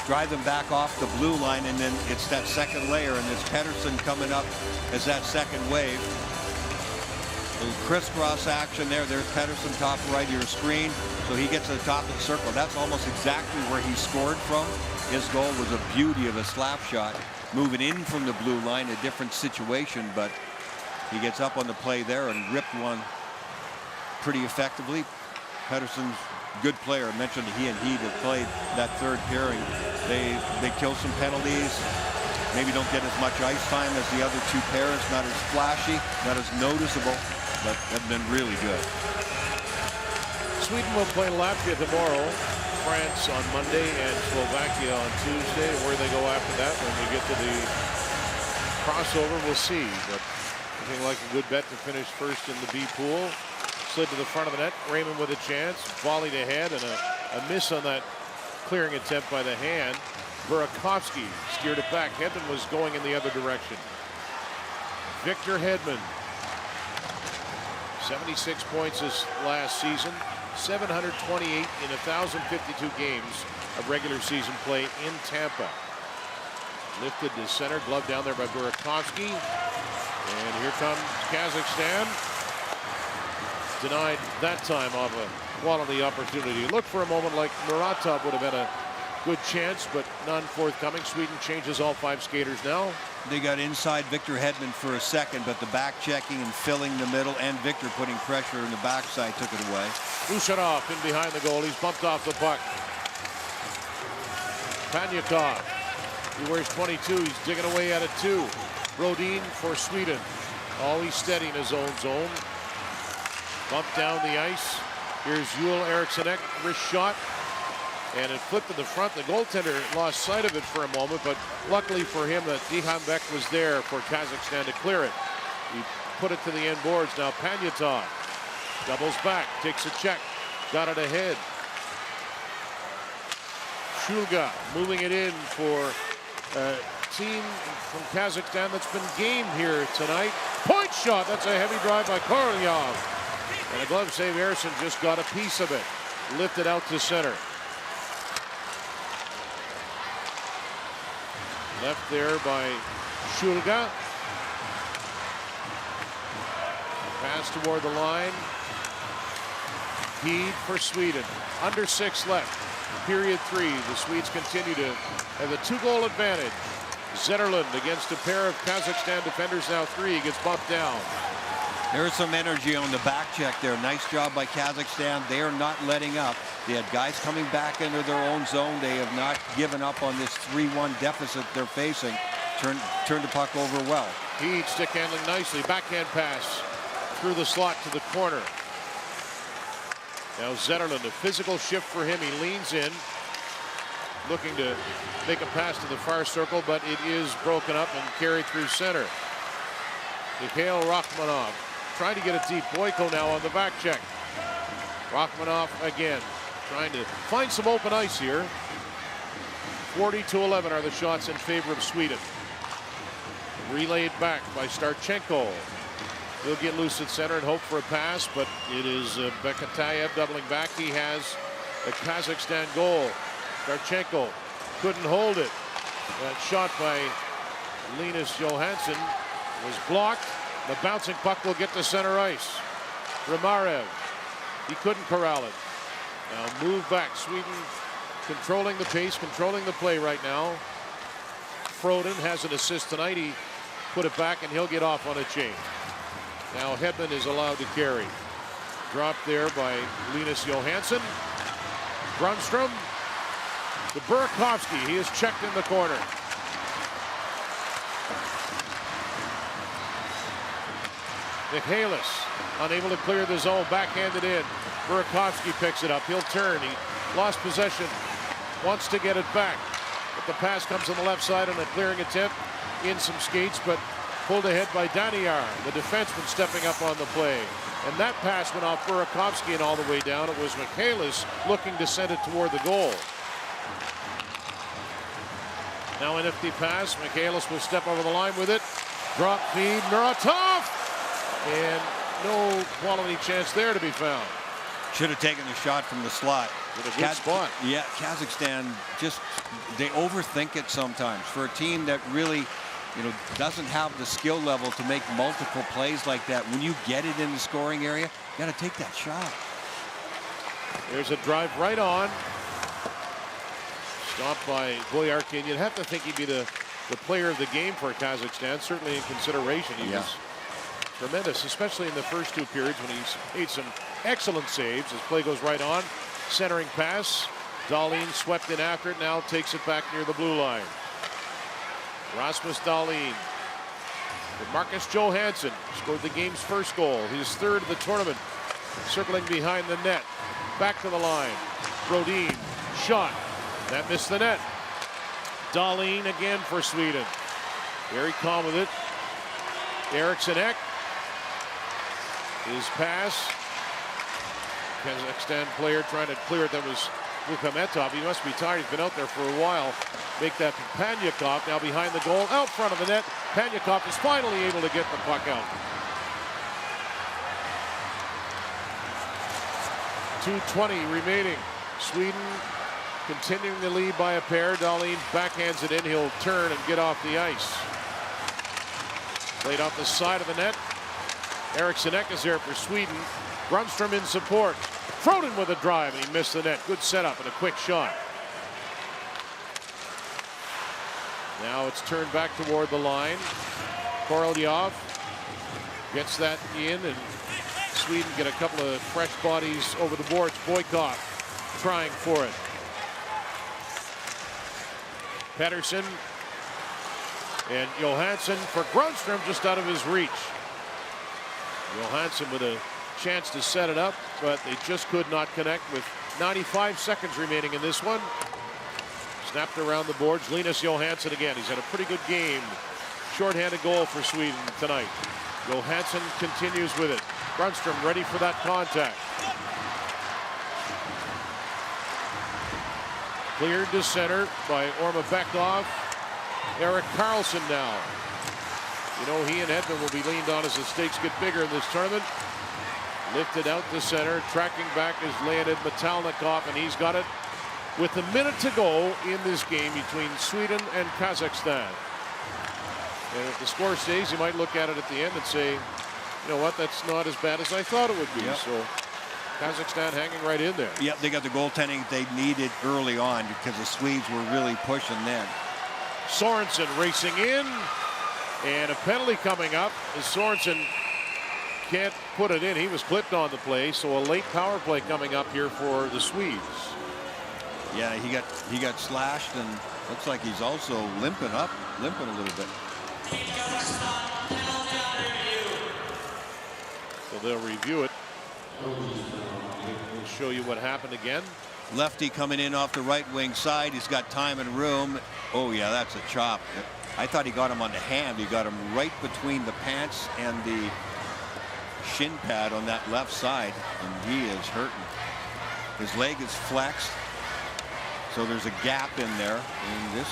Drive them back off the blue line, and then it's that second layer, and it's Pettersson coming up as that second wave. A little crisscross action there. There's Pettersson, top right of your screen. So he gets to the top of the circle. That's almost exactly where he scored from. His goal was a beauty of a slap shot. Moving in from the blue line, a different situation, but he gets up on the play there and ripped one pretty effectively. Pettersson's good player. I mentioned he and Heed have played that third pairing. They kill some penalties. Maybe don't get as much ice time as the other two pairs. Not as flashy, not as noticeable, but have been really good. Sweden will play Latvia tomorrow, France on Monday, and Slovakia on Tuesday. Where they go after that, when we get to the crossover, we'll see. But looking like a good bet to finish first in the B pool. Slid to the front of the net. Raymond with a chance. Volleyed ahead, and a miss on that clearing attempt by the hand. Burakovsky steered it back. Hedman was going in the other direction. Victor Hedman. 76 points this last season. 728 in 1,052 games of regular season play in Tampa. Lifted to center, glove down there by Burakovsky. And here comes Kazakhstan. Denied that time of a quality opportunity. Looked for a moment like Muratov would have had a good chance, but none forthcoming. Sweden changes all 5 skaters now. They got inside Victor Hedman for a second, but the back checking and filling the middle and Victor putting pressure in the backside took it away. Usharov in behind the goal. He's bumped off the puck. Panyakov. He wears 22. He's digging away at it too. Brodin for Sweden. Always steady in his own zone. Bumped down the ice. Here's Joel Erikssonek. Wrist shot. And it flipped to the front. The goaltender lost sight of it for a moment, but luckily for him that Dihanbek was there for Kazakhstan to clear it. He put it to the end boards. Now Panyatov doubles back, takes a check, got it ahead. Shulga moving it in for a team from Kazakhstan that's been game here tonight. Point shot, that's a heavy drive by Korolyov. And a glove save. Ersson just got a piece of it. Lifted out to center. Left there by Shulga. Pass toward the line. Heed for Sweden. Under 6 left. Period 3. The Swedes continue to have a 2-goal advantage. Zetterlund against a pair of Kazakhstan defenders. Now 3. Gets bumped down. There's some energy on the back check there. Nice job by Kazakhstan. They are not letting up. They had guys coming back into their own zone. They have not given up on this 3-1 deficit they're facing. Turned the puck over well. Heed stick handling nicely. Backhand pass through the slot to the corner. Now Zetterlund, a physical shift for him. He leans in, looking to make a pass to the far circle, but it is broken up and carried through center. Mikhail Rachmanov trying to get it deep. Boyko now on the back check. Rachmanov again trying to find some open ice here. 40-11 are the shots in favor of Sweden. Relayed back by Starchenko. He'll get loose at center and hope for a pass, but it is Bekatayev doubling back. He has a Kazakhstan goal. Starchenko couldn't hold it. That shot by Linus Johansson was blocked. The bouncing puck will get to center ice. Ramarev, he couldn't corral it. Now move back. Sweden controlling the pace, controlling the play right now. Froden has an assist tonight. He put it back and he'll get off on a change. Now Hedman is allowed to carry. Dropped there by Linus Johansson. Brunstrom to Burakovsky. He is checked in the corner. Michaelis unable to clear the zone, backhanded in. Burakovsky picks it up. He'll turn. He lost possession. Wants to get it back. But the pass comes on the left side on a clearing attempt. In some skates, but pulled ahead by Daniar, the defenseman stepping up on the play. And that pass went off Burakovsky and all the way down. It was Michaelis looking to send it toward the goal. Now a nifty pass. Michaelis will step over the line with it. Drop feed. Muratov! And no quality chance there to be found. Should have taken the shot from the slot. With a good spot. Yeah, Kazakhstan just, they overthink it sometimes. For a team that really, doesn't have the skill level to make multiple plays like that, when you get it in the scoring area, you got to take that shot. There's a drive right on. Stopped by Boyarkin. You'd have to think he'd be the player of the game for Kazakhstan, certainly in consideration. He was tremendous, especially in the first 2 periods when he's made some excellent saves. As play goes right on. Centering pass. Dahlin swept in after it, now takes it back near the blue line. Rasmus Dahlin. Marcus Johansson scored the game's first goal, his 3rd of the tournament. Circling behind the net. Back to the line. Brodin. Shot. That missed the net. Dahlin again for Sweden. Very calm with it. Erikssonek. His pass. Kazakhstan player trying to clear it. That was Mukametov. He must be tired. He's been out there for a while. Make that to Panyakov. Now behind the goal. Out front of the net. Panyakov is finally able to get the puck out. 2:20 remaining. Sweden continuing to lead by a pair. Dahlin backhands it in. He'll turn and get off the ice. Played off the side of the net. Eriksson Ek is there for Sweden. Grundstrom in support. Froden with a drive, and he missed the net. Good setup and a quick shot. Now it's turned back toward the line. Korolyov gets that in, and Sweden get a couple of fresh bodies over the boards. Boykov trying for it. Pettersson and Johansson for Grundstrom, just out of his reach. Johansson with a chance to set it up, but they just could not connect with 95 seconds remaining in this one. Snapped around the boards. Linus Johansson again. He's had a pretty good game. Shorthanded goal for Sweden tonight. Johansson continues with it. Grundstrom ready for that contact. Cleared to center by Orma Bekov. Erik Karlsson now. You know, he and Edmund will be leaned on as the stakes get bigger in this tournament. Lifted out to center. Tracking back is Leonid Metalnikov, and he's got it with a minute to go in this game between Sweden and Kazakhstan. And if the score stays, you might look at it at the end and say, you know what, that's not as bad as I thought it would be. Yep. So Kazakhstan hanging right in there. Yep, they got the goaltending they needed early on because the Swedes were really pushing then. Sorensen racing in, and a penalty coming up as Sorensen can't put it in. He was clipped on the play, so a late power play coming up here for the Swedes. Yeah, he got slashed, and looks like he's also limping a little bit. So they'll review it. We'll show you what happened again. Lefty coming in off the right wing side. He's got time and room. Oh yeah, that's a chop. I thought he got him on the hand. He got him right between the pants and the shin pad on that left side, and he is hurting. His leg is flexed, so there's a gap in there, and this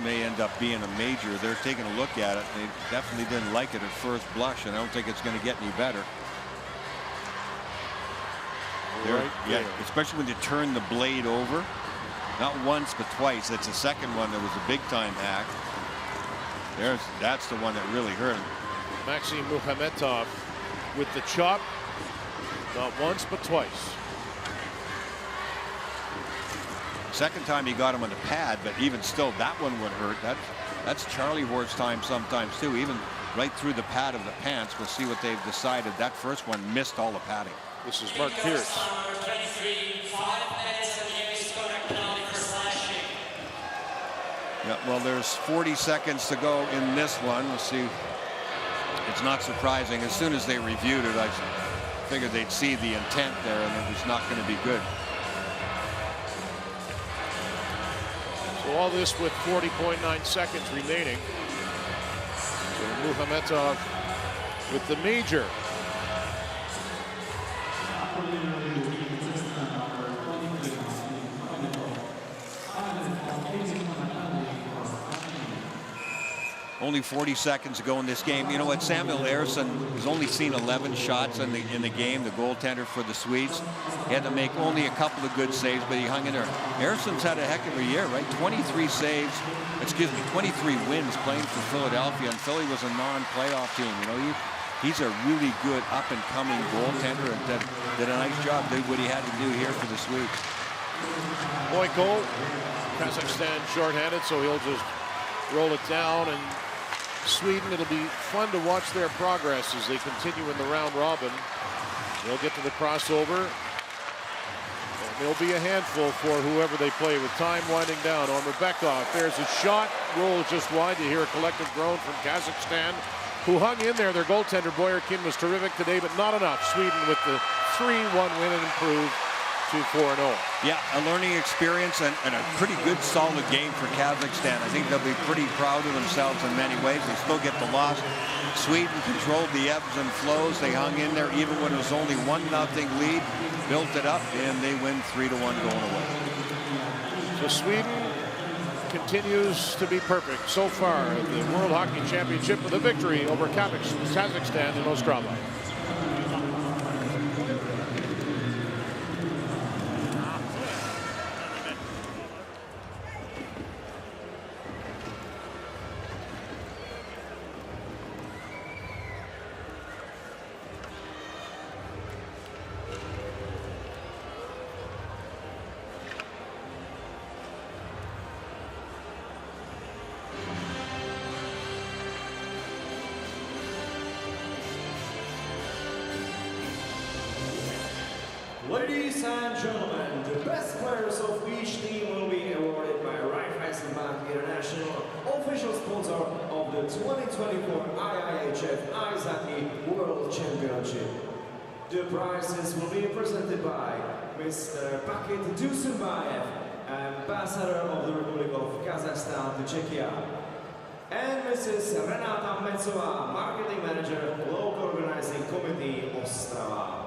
may end up being a major. They're taking a look at it. They definitely didn't like it at first blush, and I don't think it's going to get any better. Right, yeah, especially when you turn the blade over, not once but twice. That's the second one that was a big time hack. That's the one that really hurt him. Maxim Muhametov with the chop, not once but twice. Second time he got him on the pad, but even still, that one would hurt. That's Charlie Hort's time sometimes too, even right through the pad of the pants. We'll see what they've decided. That first one missed all the padding. This is Mark Pierce. Yeah, well, there's 40 seconds to go in this one. We'll see. It's not surprising. As soon as they reviewed it, I figured they'd see the intent there, and it was not going to be good. So all this with 40.9 seconds remaining. So Muhametov with the major. Only 40 seconds to go in this game. You know what? Samuel Ersson has only seen 11 shots in the game, the goaltender for the Swedes. He had to make only a couple of good saves, but he hung in there. Ersson's had a heck of a year, right? 23 saves, 23 wins playing for Philadelphia, and Philly was a non-playoff team. You know, he's a really good up-and-coming goaltender, and did a nice job, did what he had to do here for the Swedes. Boyko, Kazakhstan shorthanded, so he'll just roll it down, and Sweden, it'll be fun to watch their progress as they continue in the round robin. They'll get to the crossover, and there'll be a handful for whoever they play with time winding down. Orma Bekov, there's a shot, rolls just wide. You hear a collective groan from Kazakhstan, who hung in there. Their goaltender Boyerkin was terrific today, but not enough. Sweden with the 3-1 win and improved to 4-0. Yeah, a learning experience and a pretty good, solid game for Kazakhstan. I think they'll be pretty proud of themselves in many ways. They still get the loss. Sweden controlled the ebbs and flows. They hung in there even when it was only 1-0 lead, built it up, and they win 3-1 going away. So Sweden continues to be perfect so far at the World Hockey Championship with a victory over Kazakhstan in Ostrava. Ladies and gentlemen, the best players of each team will be awarded by Raiffeisen Bank International, official sponsor of the 2024 IIHF Ice Hockey World Championship. The prizes will be presented by Mr. Paket Dusenbaev, Ambassador of the Republic of Kazakhstan to Czechia, and Mrs. Renata Metsova, Marketing Manager, Local Organizing Committee, Ostrava.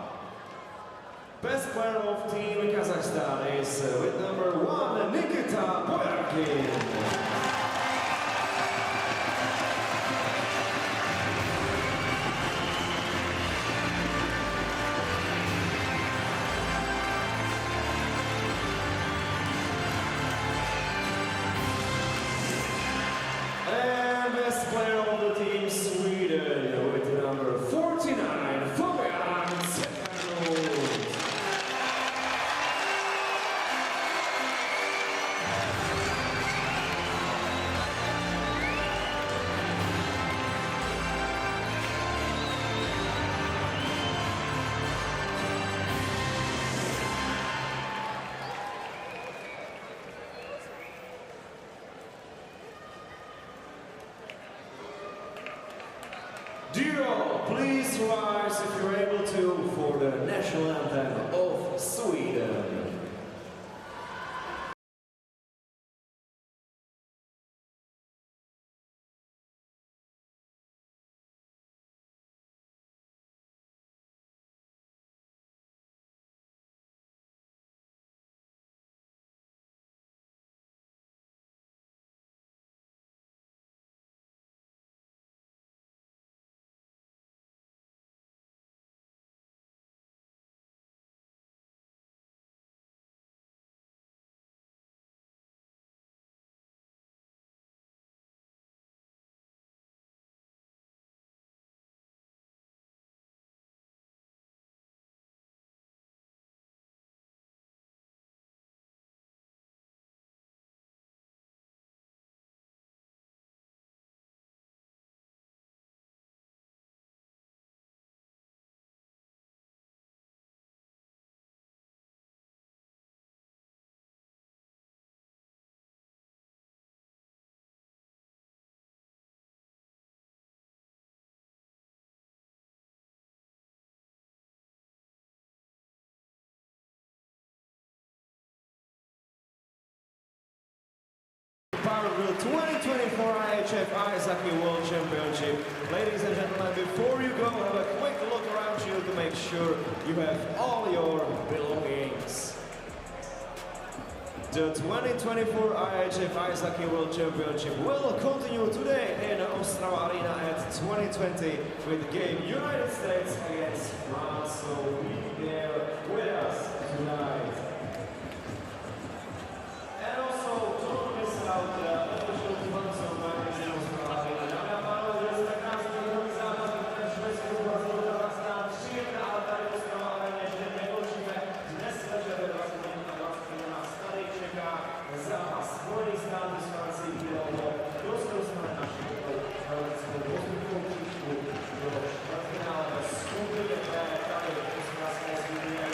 Best player of Team Kazakhstan is with number 1, Nikita Boyarkin. Best player of the team, Sweden, with number 49, Fabian Zetterlund. Dear, please rise if you're able to for the national anthem of Sweden. Part of the 2024 IIHF Ice Hockey World Championship. Ladies and gentlemen, before you go, have a quick look around you to make sure you have all your belongings. The 2024 IIHF Ice Hockey World Championship will continue today in Ostrava Arena at 2020 with the game United States against France. So be there with us tonight. And also, don't miss out the official sponsor magazine Ostrava Arena. Dámy a pánové, dnes tak nás výborný zápas, který švédskou zbrazil Kazakhstan. Příjemná, ale tady Ostrava Arena ještě nekončíme. Dnes večer ve 20:20 nás tady čeká zápas Spojených států s Francií, kde dostali naši heleckou postupnou příčku do čtvrtfinále ve skupině B. Tady ostrávské skupině.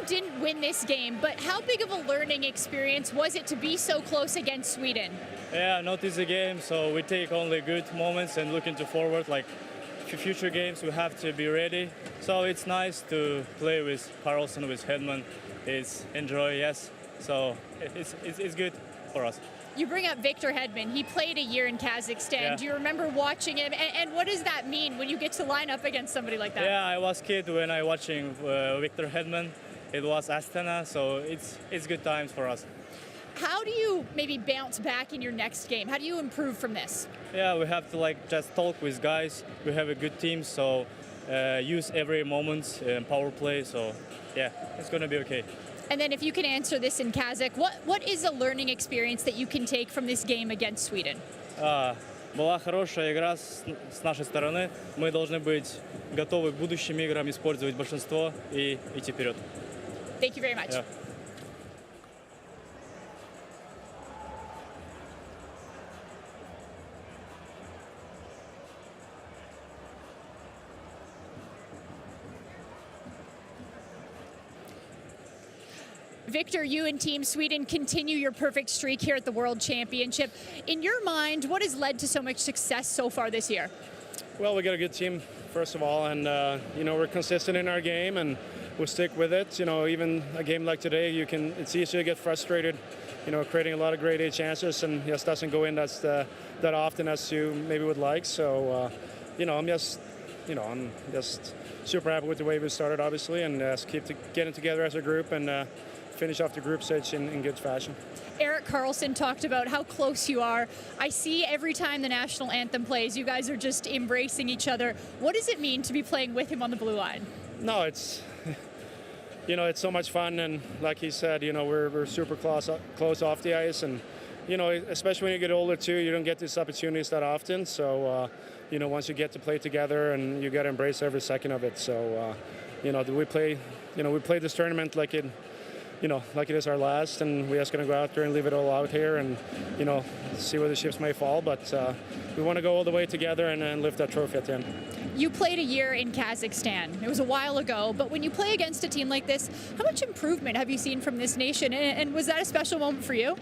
didn't win this game, but how big of a learning experience was it to be so close against Sweden? Yeah, not easy game, so we take only good moments and looking to forward, like future games we have to be ready. So it's nice to play with Carlson, with Hedman. It's enjoy, yes. So it's good for us. You bring up Victor Hedman. He played a year in Kazakhstan. Yeah. Do you remember watching him? And what does that mean when you get to line up against somebody like that? Yeah, I was kid when I watching Victor Hedman. It was Astana, so it's good times for us. How do you maybe bounce back in your next game? How do you improve from this? Yeah, we have to like just talk with guys. We have a good team, so use every moment in power play. So yeah, it's gonna be okay. And then if you can answer this in Kazakh, what is a learning experience that you can take from this game against Sweden? Была хорошая игра с нашей стороны. Мы должны быть готовы к будущим играм, использовать большинство и идти вперед. Thank you very much. Yeah. Victor, you and Team Sweden continue your perfect streak here at the World Championship. In your mind, what has led to so much success so far this year? Well, we got a good team, first of all, and we're consistent in our game, and we stick with it. Even a game like today, it's easy to get frustrated, creating a lot of grade A chances, and just doesn't go in that often as you maybe would like. So, I'm just super happy with the way we started, obviously, and just keep getting together as a group and finish off the group stage in good fashion. Erik Karlsson talked about how close you are. I see every time the national anthem plays, you guys are just embracing each other. What does it mean to be playing with him on the blue line? No, it's it's so much fun, and like he said, we're super close off the ice, and especially when you get older too, you don't get these opportunities that often. So once you get to play together, and you got to embrace every second of it. So we play this tournament like it is our last, and we're just going to go out there and leave it all out here and, see where the chips may fall. But we want to go all the way together and lift that trophy at the end. You played a year in Kazakhstan. It was a while ago, but when you play against a team like this, how much improvement have you seen from this nation? And was that a special moment for you?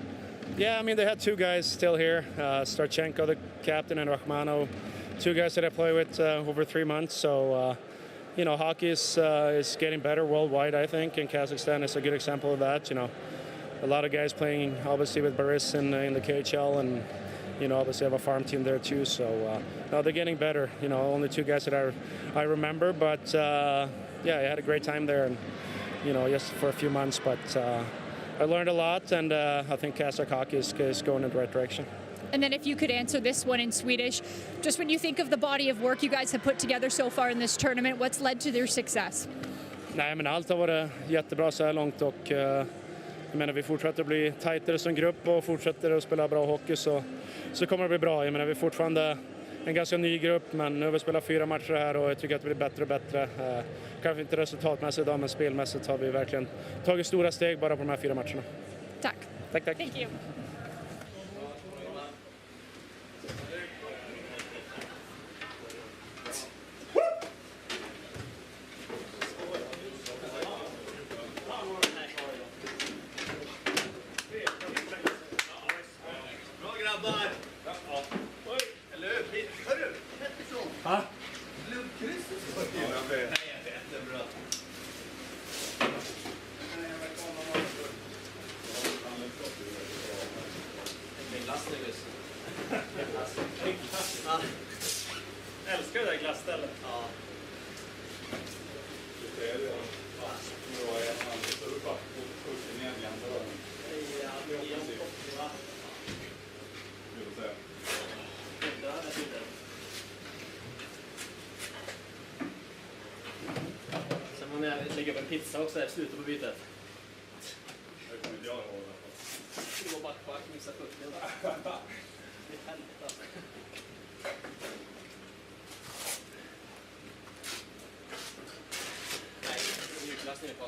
Yeah, I mean, they had two guys still here, Starchenko, the captain, and Rakhmanov, two guys that I play with over 3 months. So, hockey is getting better worldwide, I think, and Kazakhstan is a good example of that. A lot of guys playing, obviously, with Boris in the KHL, and, obviously have a farm team there, too. So, no, they're getting better. Only two guys that I remember, but, I had a great time there, and, just for a few months. But I learned a lot, and I think Kazakh hockey is going in the right direction. And then if you could answer this one in Swedish, just when you think of the body of work you guys have put together so far in this tournament, what's led to their success? Nej, men allt har varit jättebra så här långt, och jag menar, vi fortsätter att bli tajtare som grupp och fortsätter att spela bra hockey, så kommer det bli bra. Jag menar, vi är fortfarande en ganska ny grupp, men nu har vi spelat 4 matcher här och jag tycker att det blir bättre och bättre. Kanske inte resultatmässigt idag, men spelmässigt har vi verkligen tagit stora steg bara på de här 4 matcherna. Tack. Tack. Thank you. Älskar det där glassstället. Ja. Sen må jag lägga upp en pizza också här i slutet på bytet. Det kommer inte jag ihåg. Det går back, missa pucken. Det är helvete. Nej, det är mjukglass nere på.